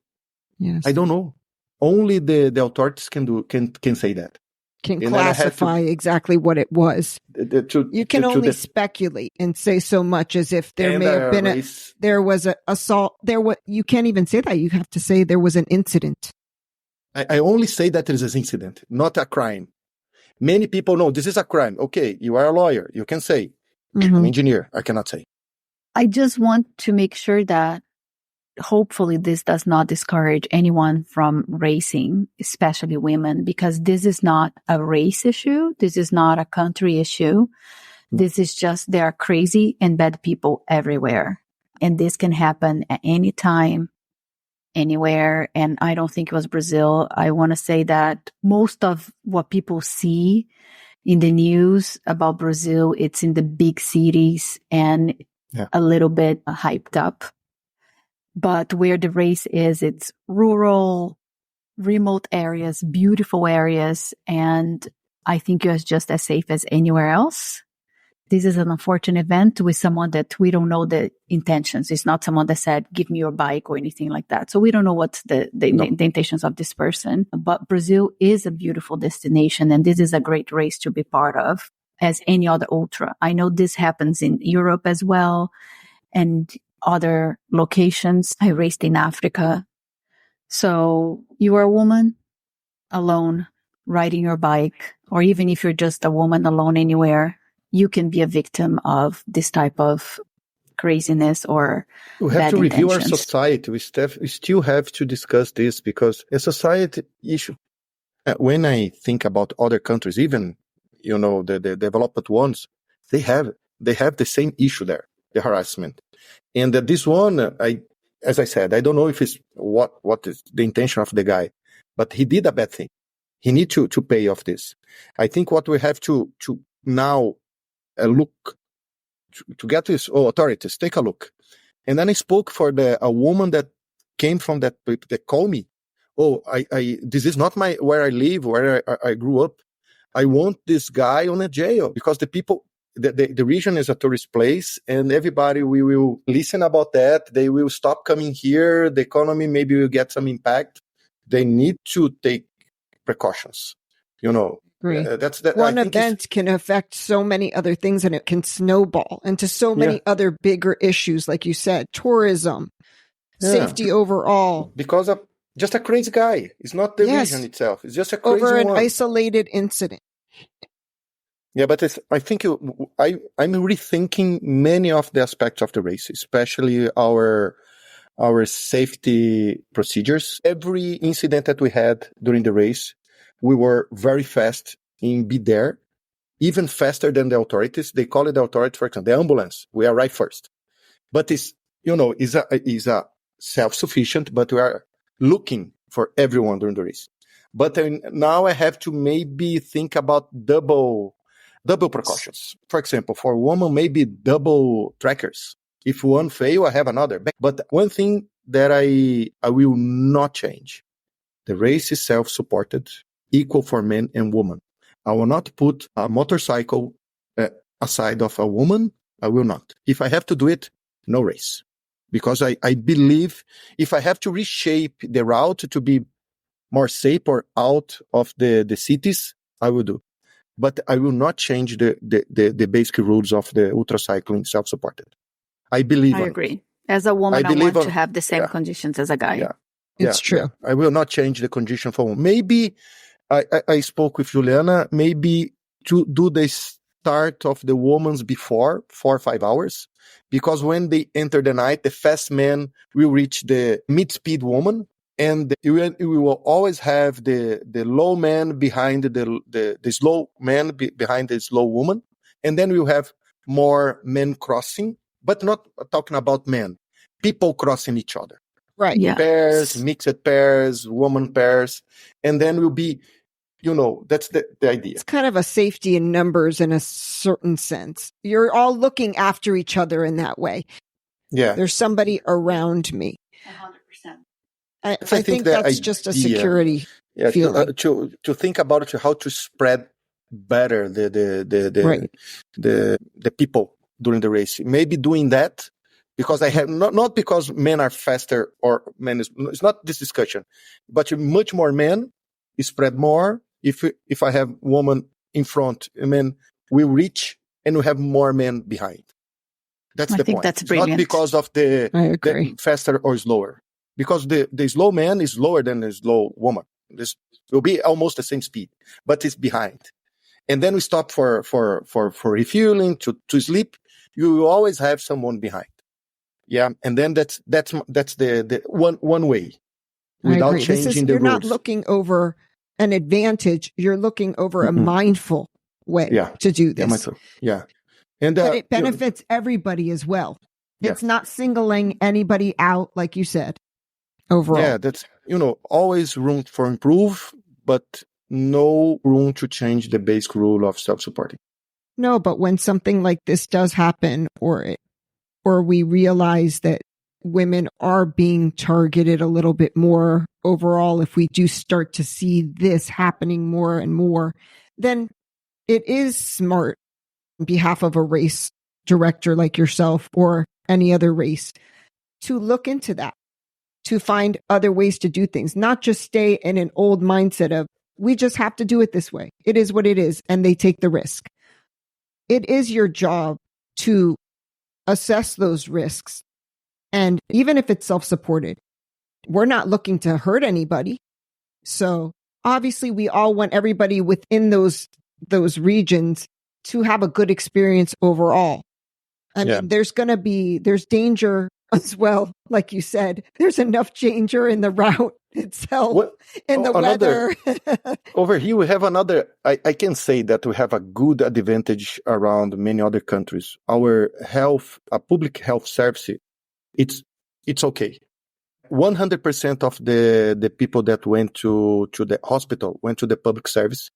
Speaker 1: Yes.
Speaker 3: I don't know. Only the authorities can say that.
Speaker 1: Can
Speaker 3: And then I have to-
Speaker 1: classify exactly what it was. You can only speculate and say so much as if there may have been there was an assault. You can't even say that. You have to say there was an incident.
Speaker 3: I only say that there is an incident, not a crime. Many people know this is a crime. Okay, you are a lawyer. You can say. I'm an engineer. I cannot say.
Speaker 2: I just want to make sure that hopefully this does not discourage anyone from racing, especially women, because this is not a race issue. This is not a country issue. This is just there are crazy and bad people everywhere. And this can happen at any time, anywhere. And I don't think it was Brazil. I want to say that most of what people see in the news about Brazil, it's in the big cities and a little bit hyped up. But where the race is, it's rural, remote areas, beautiful areas. And I think it was just as safe as anywhere else. This is an unfortunate event with someone that we don't know the intentions. It's not someone that said, give me your bike or anything like that. So we don't know what's the intentions of this person. But Brazil is a beautiful destination. And this is a great race to be part of as any other ultra. I know this happens in Europe as well. And other locations. I raced in Africa. So you are a woman alone riding your bike, or even if you're just a woman alone anywhere, you can be a victim of this type of craziness or
Speaker 3: we have
Speaker 2: bad
Speaker 3: to review our
Speaker 2: intentions.
Speaker 3: society. We still have to discuss this because a society issue. When I think about other countries, even the developed ones, they have the same issue there, the harassment. And this one, as I said, I don't know if it's what is the intention of the guy, but he did a bad thing. He needs to pay off this. I think what we have to now look to get this authorities, take a look. And then I spoke for a woman that came from that called me. Oh, this is not where I live, where I grew up. I want this guy on a jail because the people. The region is a tourist place and everybody will listen about that. They will stop coming here. The economy maybe will get some impact. They need to take precautions.
Speaker 1: Agree.
Speaker 3: That's
Speaker 1: one event can affect so many other things and it can snowball into so many other bigger issues, like you said, tourism, safety overall.
Speaker 3: Because of just a crazy guy. It's not the region itself. It's just a crazy
Speaker 1: over an
Speaker 3: one.
Speaker 1: isolated incident.
Speaker 3: Yeah, but I think I'm rethinking many of the aspects of the race, especially our safety procedures. Every incident that we had during the race, we were very fast in be there, even faster than the authorities. They call it the authorities, for example, the ambulance. We arrive first, but it's a self-sufficient. But we are looking for everyone during the race. But now I have to maybe think about double precautions. For example, for a woman, maybe double trackers. If one fail, I have another. But one thing that I will not change, the race is self-supported, equal for men and women. I will not put a motorcycle aside of a woman. I will not. If I have to do it, no race. Because I believe if I have to reshape the route to be more safe or out of the cities, I will do. But I will not change the basic rules of the ultra cycling self-supported. I believe
Speaker 2: I agree. As a woman, I want to have the same conditions as a guy.
Speaker 3: Yeah.
Speaker 1: It's true.
Speaker 3: Yeah. I will not change the condition for women. Maybe I spoke with Juliana, maybe to do the start of the women's before 4 or 5 hours, because when they enter the night, the fast man will reach the mid-speed woman. And we will always have the low man behind the slow man behind the slow woman. And then we'll have more men crossing, but not talking about men, people crossing each other.
Speaker 1: Right.
Speaker 2: Yeah.
Speaker 3: Pairs, mixed pairs, woman pairs. And then we'll be, that's the idea.
Speaker 1: It's kind of a safety in numbers in a certain sense. You're all looking after each other in that way.
Speaker 3: Yeah.
Speaker 1: There's somebody around me.
Speaker 2: 100%.
Speaker 1: I think that's just a security feeling.
Speaker 3: To think about how to spread better the people during the race. Maybe doing that because I have not because men are faster or men is, it's not this discussion, but much more men spread more. If I have woman in front, men will reach and we have more men behind. That's the point.
Speaker 2: That's
Speaker 3: it's
Speaker 2: brilliant.
Speaker 3: not because of the faster or slower, because the slow man is slower than the slow woman. This will be almost the same speed, but it's behind. And then we stop for refueling to sleep. You will always have someone behind. Yeah, and then that's the one way without changing the rules.
Speaker 1: You're not looking over an advantage. You're looking over a mindful way to do this.
Speaker 3: Yeah.
Speaker 1: But it benefits everybody as well. It's not singling anybody out, like you said, overall.
Speaker 3: Yeah, that's, always room for improve, but no room to change the basic rule of self-supporting.
Speaker 1: No, but when something like this does happen, or we realize that women are being targeted a little bit more overall, if we do start to see this happening more and more, then it is smart on behalf of a race director like yourself or any other race to look into that, to find other ways to do things, not just stay in an old mindset of we just have to do it this way. It is what it is, and they take the risk. It is your job to assess those risks. And even if it's self-supported, we're not looking to hurt anybody. So obviously we all want everybody within those regions to have a good experience overall. I mean, there's danger as well. Like you said, there's enough danger in the route itself, in the weather.
Speaker 3: Over here, we have another, I can say that we have a good advantage around many other countries. Our public health service, it's okay. 100% of the people that went to the hospital went to the public service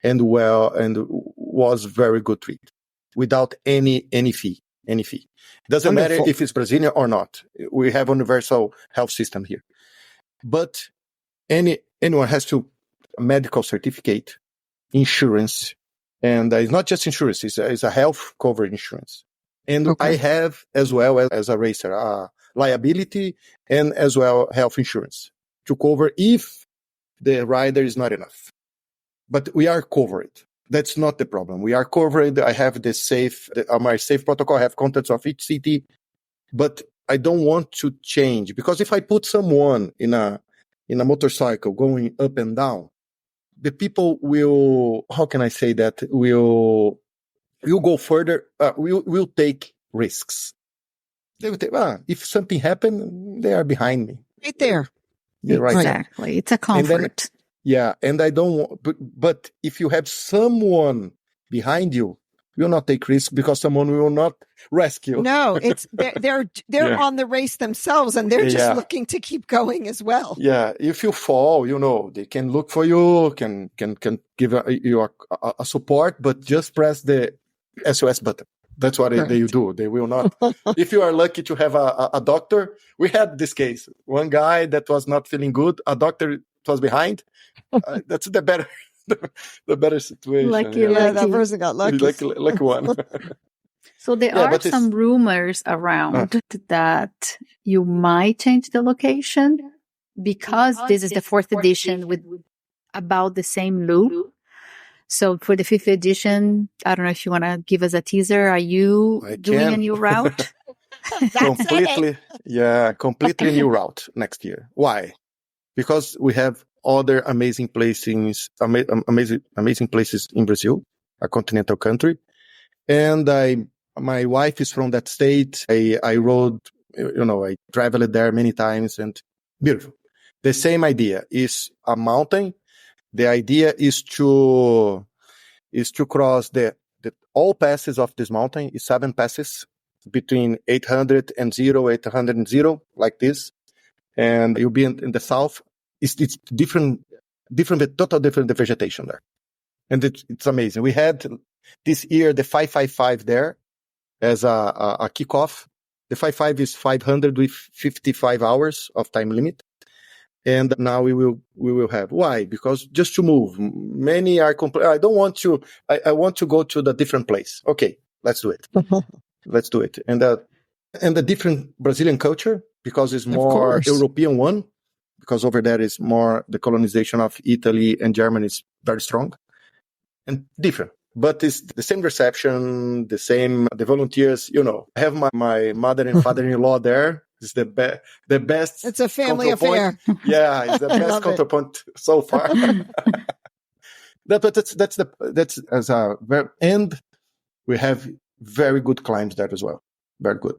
Speaker 3: and was very good treatment without any fee. Doesn't matter if it's Brazilian or not. We have a universal health system here. But anyone has to medical certificate, insurance, and it's not just insurance, it's a health cover insurance. And I have, as well as a racer, liability and as well health insurance to cover if the rider is not enough. But we are covered. That's not the problem. We are covered. I have my safe protocol. I have contacts of each city, but I don't want to change because if I put someone in a motorcycle going up and down, the people will, how can I say that? Will go further. Will take risks. They will take, if something happened, they are behind me.
Speaker 1: Right there.
Speaker 3: Yeah, right.
Speaker 2: Exactly. It's a comfort.
Speaker 3: And I don't want, but if you have someone behind you, you will not take risks because someone will not rescue.
Speaker 1: No, they're on the race themselves and they're just looking to keep going as well. Yeah,
Speaker 3: if you fall, they can look for you, can give you a support, but just press the SOS button. That's what they do. They will not. If you are lucky to have a doctor, we had this case. One guy that was not feeling good, a doctor was behind. That's the better situation.
Speaker 1: Lucky. That person got lucky.
Speaker 3: Lucky one.
Speaker 2: So there are some rumors around that you might change the location because this is the 4th edition with about the same loop. So for the 5th edition, I don't know if you want to give us a teaser. Are you doing a new route?
Speaker 3: Completely new route next year. Why? Because we have other amazing places in Brazil, a continental country. And my wife is from that state. I rode, I traveled there many times and beautiful. The same idea is a mountain. The idea is to cross the all passes of this mountain is 7 passes between 800 and 800 and 0, like this. And you'll be in the south. It's different, total different the vegetation there. And it's amazing. We had this year the 555 there as a kickoff. The 55 is 500 with 55 hours of time limit. And now we will have. Why? Because just to move. Many are I don't want to, I want to go to the different place. Okay, let's do it. let's do it. And the different Brazilian culture, because it's more European one, because over there is more the colonization of Italy and Germany is very strong and different. But it's the same reception, the volunteers, I have my mother and father-in-law there. It's the best.
Speaker 1: It's a family affair.
Speaker 3: Yeah, it's the best counterpoint so far. And we have very good climbs there as well. Very good.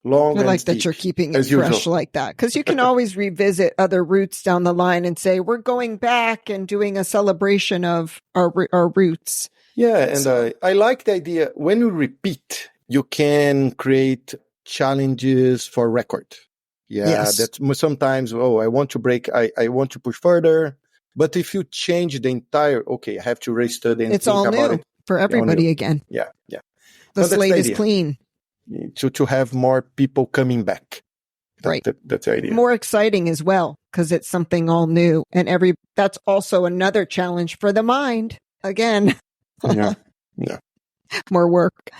Speaker 3: Long
Speaker 1: I
Speaker 3: and
Speaker 1: like
Speaker 3: steep,
Speaker 1: that you're keeping it fresh
Speaker 3: usual.
Speaker 1: like that, because you can always revisit other routes down the line and say, we're going back and doing a celebration of our roots.
Speaker 3: Yeah, and I like the idea. When you repeat, you can create challenges for record. Yeah,
Speaker 1: yes.
Speaker 3: That's sometimes, I want to break, I want to push further. But if you change the entire, I have to restudy and
Speaker 1: it's
Speaker 3: think
Speaker 1: all
Speaker 3: about
Speaker 1: new
Speaker 3: it.
Speaker 1: for everybody again.
Speaker 3: Yeah.
Speaker 1: The slate is clean.
Speaker 3: To have more people coming back.
Speaker 1: Right.
Speaker 3: That's the idea.
Speaker 1: More exciting as well, because it's something all new. And that's also another challenge for the mind. Again.
Speaker 3: Yeah.
Speaker 1: More work.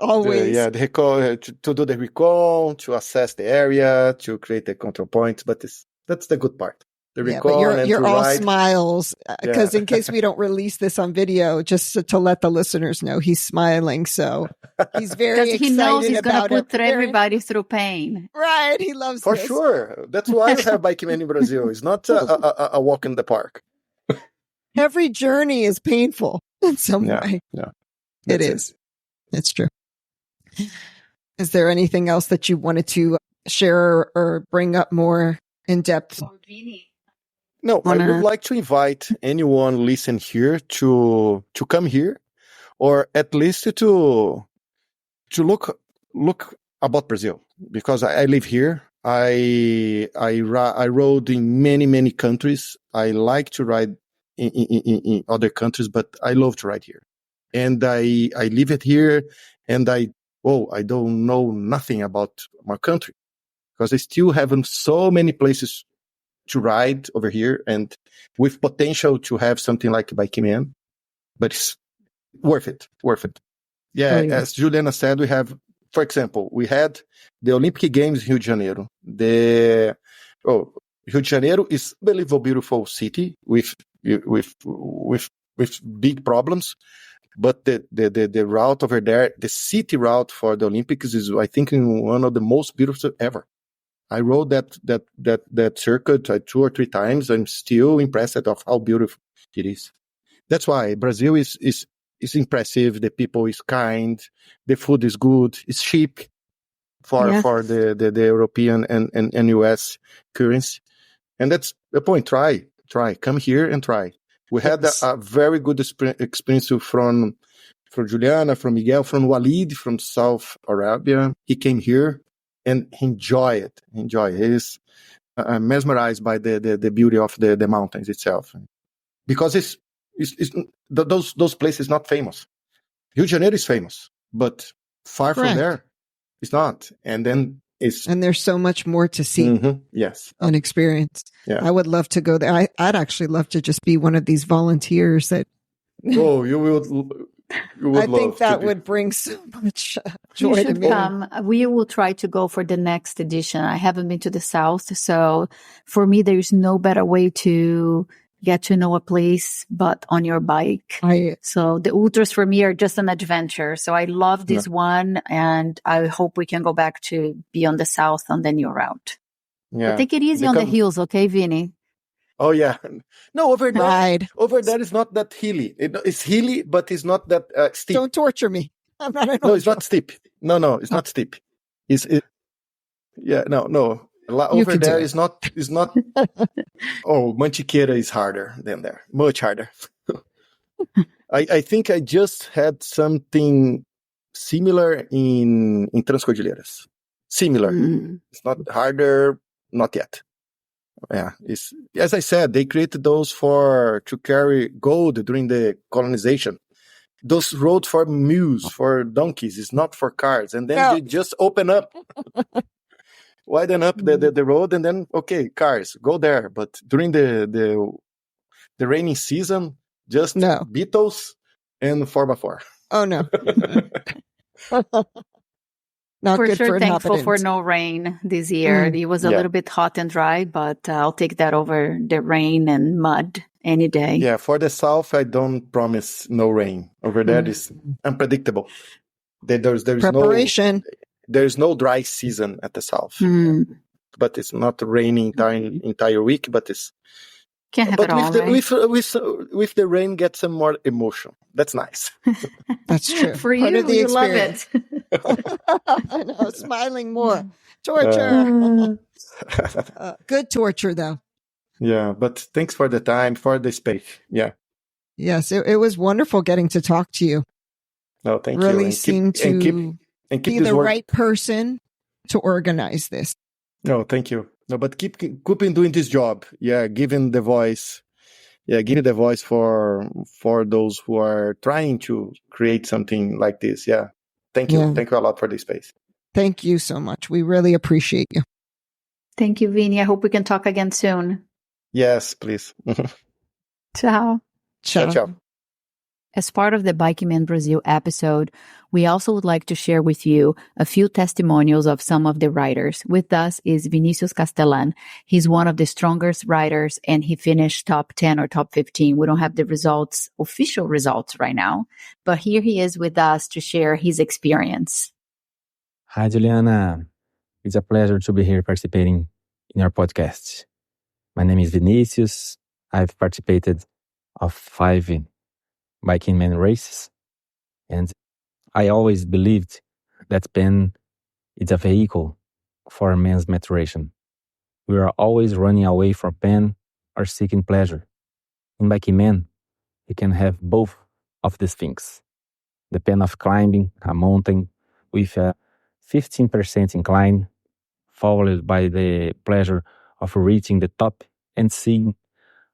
Speaker 1: Always.
Speaker 3: The recall, to do the recall, to assess the area, to create the control points. But that's the good part. The recall,
Speaker 1: but you're all
Speaker 3: ride.
Speaker 1: Smiles, because in case we don't release this on video, just to let the listeners know, he's smiling. So he's very excited.
Speaker 2: Because he knows he's going to put everybody through pain.
Speaker 1: Right. He loves
Speaker 3: For
Speaker 1: this.
Speaker 3: sure. That's why we have BikingMan in Brazil. It's not a walk in the park.
Speaker 1: Every journey is painful in some way.
Speaker 3: Yeah.
Speaker 1: It is. It's true. Is there anything else that you wanted to share or bring up more in depth?
Speaker 3: No, I would like to invite anyone listen here to come here, or at least to look about Brazil, because I live here. I rode in many countries. I like to ride in other countries, but I love to ride here, and I live it here, and I don't know nothing about my country, because I still have so many places to ride over here, and with potential to have something like BikingMan, but it's worth it. Yeah, as Juliana said, we have, for example, we had the Olympic Games in Rio de Janeiro. Rio de Janeiro is a unbelievable, beautiful city with big problems, but the route over there, the city route for the Olympics is, I think, one of the most beautiful ever. I rode that circuit 2 or 3 times. I'm still impressed of how beautiful it is. That's why Brazil is impressive. The people is kind. The food is good. It's cheap for the European and US currency. And that's the point. Try. Come here and try. We had a very good experience from Juliana, from Miguel, from Walid, from South Arabia. He came here and enjoy it. He's mesmerized by the beauty of the mountains itself, because those places not famous. Rio de Janeiro is famous, but far from there, it's not. And then
Speaker 1: and there's so much more to see.
Speaker 3: Yes,
Speaker 1: and experience. Yeah, I would love to go there. I'd actually love to just be one of these volunteers that.
Speaker 3: Oh, you would.
Speaker 1: I think that would bring so much joy to me.
Speaker 2: Come. We will try to go for the next edition. I haven't been to the South, so for me, there's no better way to get to know a place but on your bike. So the ultras for me are just an adventure. So I love this one, and I hope we can go back to be on the South on the new route. Yeah. But take it easy on the hills, okay, Vinny?
Speaker 3: Oh, yeah. No, over there is not that hilly. It's hilly, but it's not that steep.
Speaker 1: Don't torture me.
Speaker 3: No, it's not steep. No, it's not steep. No. Over there is not. Mantiqueira is harder than there. Much harder. I think I just had something similar in Transcordilleras. Similar. It's not harder, not yet. Yeah, as I said, they created those to carry gold during the colonization. Those roads for mules, for donkeys, is not for cars. And then they just open up, widen up the road, and then cars go there. But during the rainy season, just Beetles and 4x4.
Speaker 1: Oh, no. Not
Speaker 2: For
Speaker 1: good
Speaker 2: sure,
Speaker 1: for
Speaker 2: thankful for
Speaker 1: inhabitants.
Speaker 2: no rain this year. It was a little bit hot and dry, but I'll take that over the rain and mud any day.
Speaker 3: Yeah, for the south, I don't promise no rain. Over there, it's unpredictable. There's
Speaker 1: Preparation.
Speaker 3: there's no dry season at the south, but it's not raining entire week. But it's
Speaker 2: can't have it all, right?
Speaker 3: with the rain, get some more emotion. That's nice.
Speaker 1: That's true.
Speaker 2: For you, you love it.
Speaker 1: I know, smiling more. Torture. Good torture, though.
Speaker 3: Yeah, but thanks for the time, for the space. Yeah.
Speaker 1: Yes, it was wonderful getting to talk to you.
Speaker 3: No, thank
Speaker 1: you. Really
Speaker 3: and
Speaker 1: seemed to be the right person to organize this.
Speaker 3: No, thank you. No, but keep doing this job. Yeah, giving the voice. Yeah, giving the voice for those who are trying to create something like this. Yeah. Thank you. Yeah. Thank you a lot for this space.
Speaker 1: Thank you so much. We really appreciate you.
Speaker 2: Thank you, Vini. I hope we can talk again soon.
Speaker 3: Yes, please.
Speaker 2: Ciao.
Speaker 1: Ciao.
Speaker 3: Ciao.
Speaker 2: As part of the BikingMan Brazil episode, we also would like to share with you a few testimonials of some of the riders. With us is Vinicius Castellan. He's one of the strongest riders, and he finished top 10 or top 15. We don't have the results, official results right now, but here he is with us to share his experience.
Speaker 4: Hi, Juliana. It's a pleasure to be here participating in your podcast. My name is Vinicius. I've participated of 5 BikingMan races, and I always believed that pen is a vehicle for man's maturation. We are always running away from pen or seeking pleasure. In BikingMan, you can have both of these things. The pen of climbing a mountain with a 15% incline, followed by the pleasure of reaching the top and seeing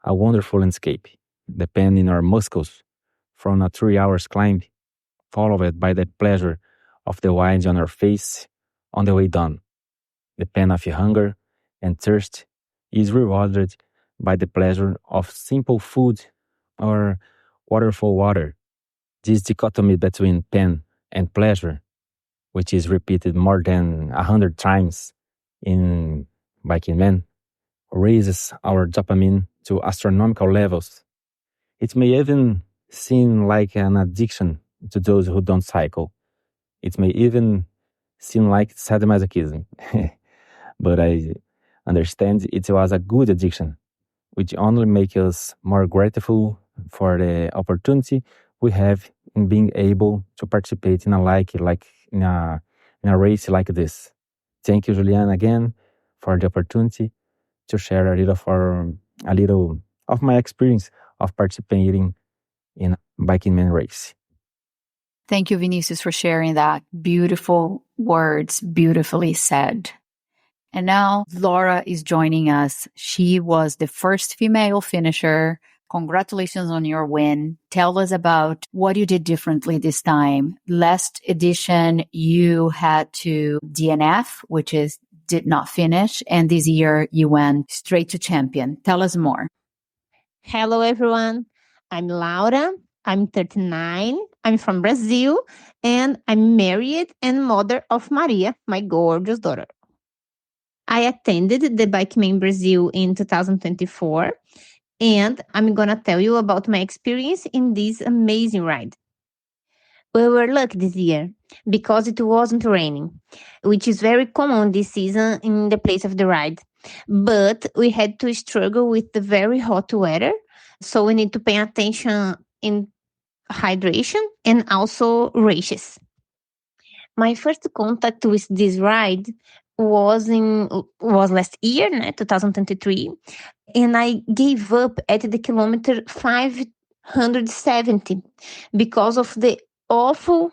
Speaker 4: a wonderful landscape. The pen in our muscles from a 3 hours climb, followed by the pleasure of the wines on our face on the way down. The pain of hunger and thirst is rewarded by the pleasure of simple food or waterfall water. This dichotomy between pain and pleasure, which is repeated more than 100 times in BikingMan, raises our dopamine to astronomical levels. It may even seem like an addiction to those who don't cycle. It may even seem like sadomasochism. But I understand it was a good addiction, which only makes us more grateful for the opportunity we have in being able to participate in in a race like this. Thank you, Juliana, again for the opportunity to share a little of my experience of participating in a BikingMan race.
Speaker 2: Thank you, Vinicius, for sharing that. Beautiful words, beautifully said. And now Laura is joining us. She was the first female finisher. Congratulations on your win. Tell us about what you did differently this time. Last edition, you had to DNF, which is did not finish. And this year you went straight to champion. Tell us more.
Speaker 5: Hello, everyone. I'm Laura. I'm 39. I'm from Brazil, and I'm married and mother of Maria, my gorgeous daughter. I attended the BikingMan Brazil in 2024, and I'm going to tell you about my experience in this amazing ride. We were lucky this year because it wasn't raining, which is very common this season in the place of the ride. But we had to struggle with the very hot weather, so we need to pay attention in hydration and also races. My first contact with this ride was last year, 2023, and I gave up at the kilometer 570 because of the awful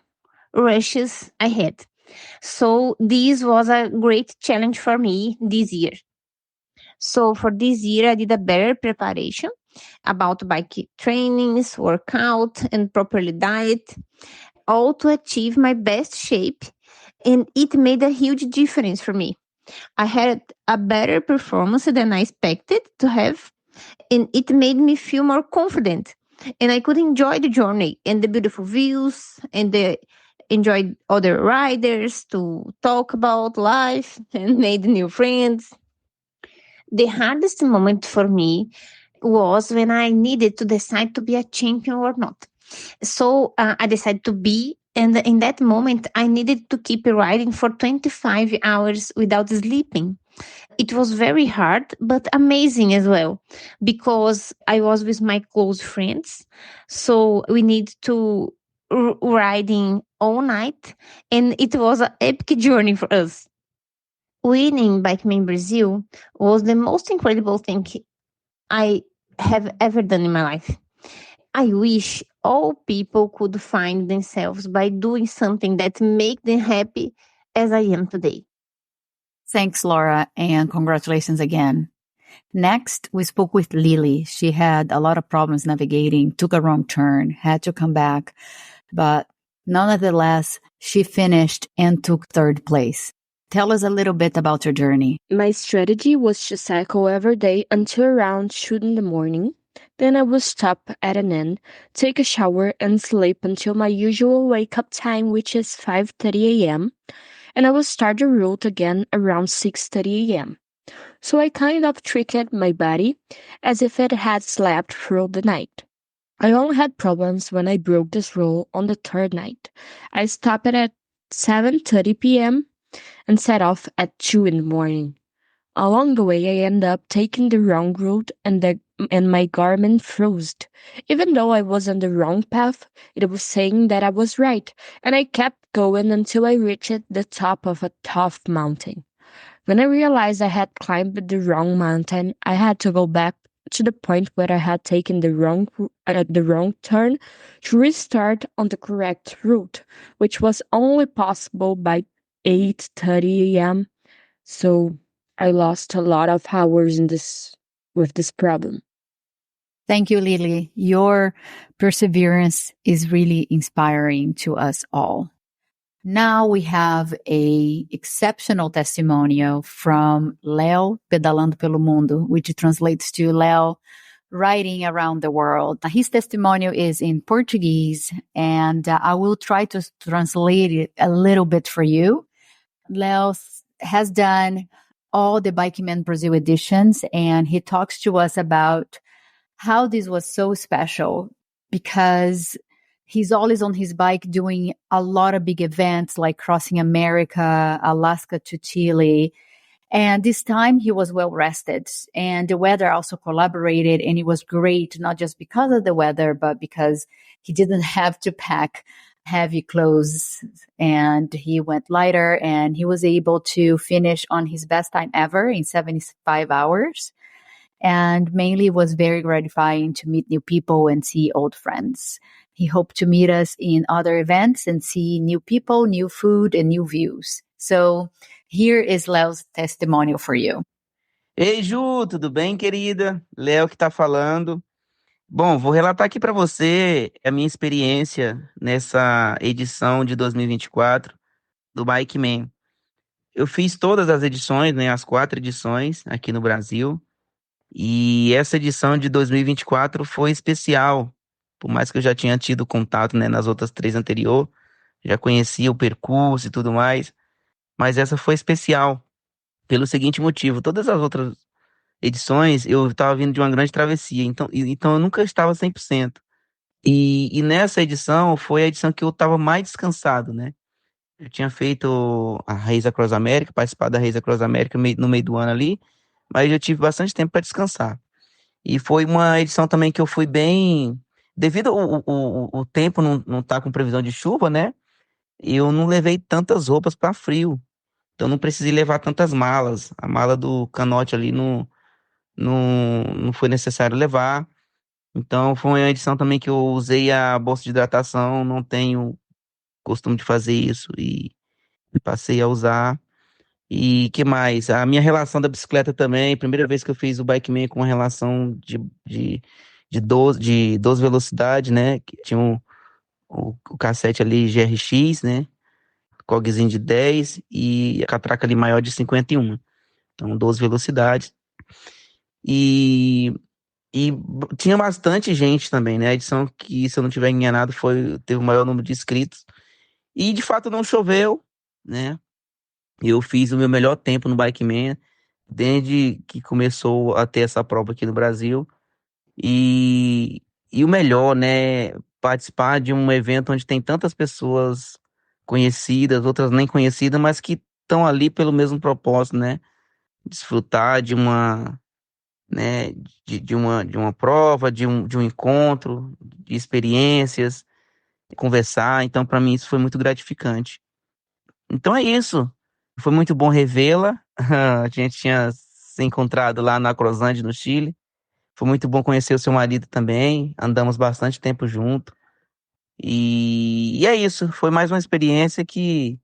Speaker 5: rushes I had. So this was a great challenge for me this year. So for this year, I did a better preparation about bike trainings, workout, and properly diet, all to achieve my best shape. And it made a huge difference for me. I had a better performance than I expected to have, and it made me feel more confident and I could enjoy the journey and the beautiful views and enjoy other riders to talk about life and made new friends. The hardest moment for me was when I needed to decide to be a champion or not. So I decided to be, and in that moment, I needed to keep riding for 25 hours without sleeping. It was very hard, but amazing as well, because I was with my close friends. So we need to riding all night, and it was an epic journey for us. Winning BikingMan Brazil was the most incredible thing I have ever done in my life. I wish all people could find themselves by doing something that make them happy as I am today.
Speaker 2: Thanks, Laura, and congratulations again. Next, we spoke with Lily. She had a lot of problems navigating, took a wrong turn, had to come back, but nonetheless, she finished and took third place. Tell us a little bit about your journey.
Speaker 6: My strategy was to cycle every day until around 2 in the morning. Then I would stop at an inn, take a shower, and sleep until my usual wake-up time, which is 5:30 a.m., and I would start the route again around 6:30 a.m. So I kind of tricked my body as if it had slept through the night. I only had problems when I broke this rule on the third night. I stopped at 7:30 p.m. and set off at 2 in the morning. Along the way, I ended up taking the wrong route and my Garmin froze. Even though I was on the wrong path, it was saying that I was right, and I kept going until I reached the top of a tough mountain. When I realized I had climbed the wrong mountain, I had to go back to the point where I had taken the wrong turn to restart on the correct route, which was only possible by 8:30 a.m. So I lost a lot of hours with this problem.
Speaker 2: Thank you, Lily. Your perseverance is really inspiring to us all. Now we have a exceptional testimonial from Léo Pedalando pelo Mundo, which translates to Léo riding around the world. His testimonial is in Portuguese, and I will try to translate it a little bit for you. Léo has done all the BikingMan Brazil editions, and he talks to us about how this was so special because he's always on his bike doing a lot of big events like crossing America, Alaska to Chile. And this time he was well rested, and the weather also collaborated, and it was great, not just because of the weather, but because he didn't have to pack heavy clothes, and he went lighter, and he was able to finish on his best time ever in 75 hours. And mainly it was very gratifying to meet new people and see old friends. He hoped to meet us in other events and see new people, new food, and new views. So here is Léo's testimonial for you.
Speaker 7: Ei, Ju, tudo bem, querida? Léo que tá falando. Bom, vou relatar aqui para você a minha experiência nessa edição de 2024 do BikingMan. Eu fiz todas as edições, né, as 4 edições aqui no Brasil, e essa edição de 2024 foi especial, por mais que eu já tinha tido contato, né, nas outras 3 anteriores, já conhecia o percurso e tudo mais, mas essa foi especial pelo seguinte motivo: todas as outras edições eu estava vindo de uma grande travessia, então eu nunca estava 100%. E nessa edição foi a edição que eu estava mais descansado, né? Eu tinha feito a Race Across America, participado da Race Across America no meio do ano ali, mas eu tive bastante tempo para descansar. E foi uma edição também que eu fui bem... Devido ao tempo não tá com previsão de chuva, né? Eu não levei tantas roupas para frio. Então não precisei levar tantas malas. A mala do canote ali não foi necessário levar. Então foi uma edição também que eu usei a bolsa de hidratação, não tenho costume de fazer isso e passei a usar. E que mais? A minha relação da bicicleta também, primeira vez que eu fiz o BikingMan com uma relação de 12 velocidades, né? Que tinha o cassete ali GRX, né? Cogzinho de 10 e a catraca ali maior de 51. Então 12 velocidades. E E tinha bastante gente também, né? A edição que, se eu não tiver enganado, teve o maior número de inscritos. E de fato não choveu, né? Eu fiz o meu melhor tempo no BikingMan desde que começou a ter essa prova aqui no Brasil. E, e o melhor, né? Participar de um evento onde tem tantas pessoas conhecidas, outras nem conhecidas, mas que estão ali pelo mesmo propósito, né? Desfrutar de uma, né? De uma prova, de um encontro, de experiências, conversar. Então, para mim, isso foi muito gratificante. Então é isso. Foi muito bom revê-la. A gente tinha se encontrado lá na Cruzande, no Chile. Foi muito bom conhecer o seu marido também. Andamos bastante tempo junto. E é isso. Foi mais uma experiência que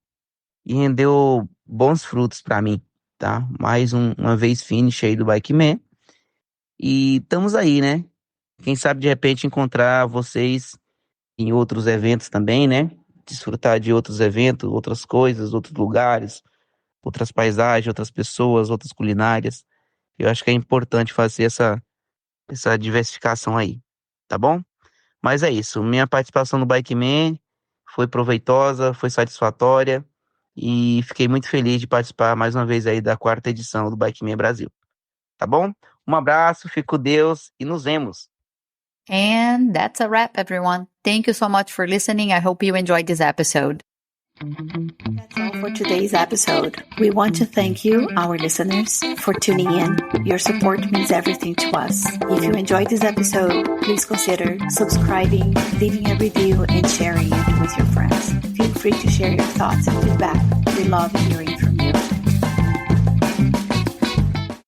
Speaker 7: rendeu bons frutos para mim, tá? Mais uma vez finish aí do BikingMan. E estamos aí, né? Quem sabe de repente encontrar vocês em outros eventos também, né? Desfrutar de outros eventos, outras coisas, outros lugares, outras paisagens, outras pessoas, outras culinárias. Eu acho que é importante fazer essa diversificação aí, tá bom? Mas é isso. Minha participação no BikingMan foi proveitosa, foi satisfatória e fiquei muito feliz de participar mais uma vez aí da 4ª edição do BikingMan Brasil. Tá bom? Um abraço, fique com Deus e nos vemos.
Speaker 2: And that's a wrap, everyone. Thank you so much for listening. I hope you enjoyed this episode. That's all for today's episode. We want to thank you, our listeners, for tuning in. Your support means everything to us. If you enjoyed this episode, please consider subscribing, leaving a review, and sharing it with your friends. Feel free to share your thoughts and feedback. We love hearing from you.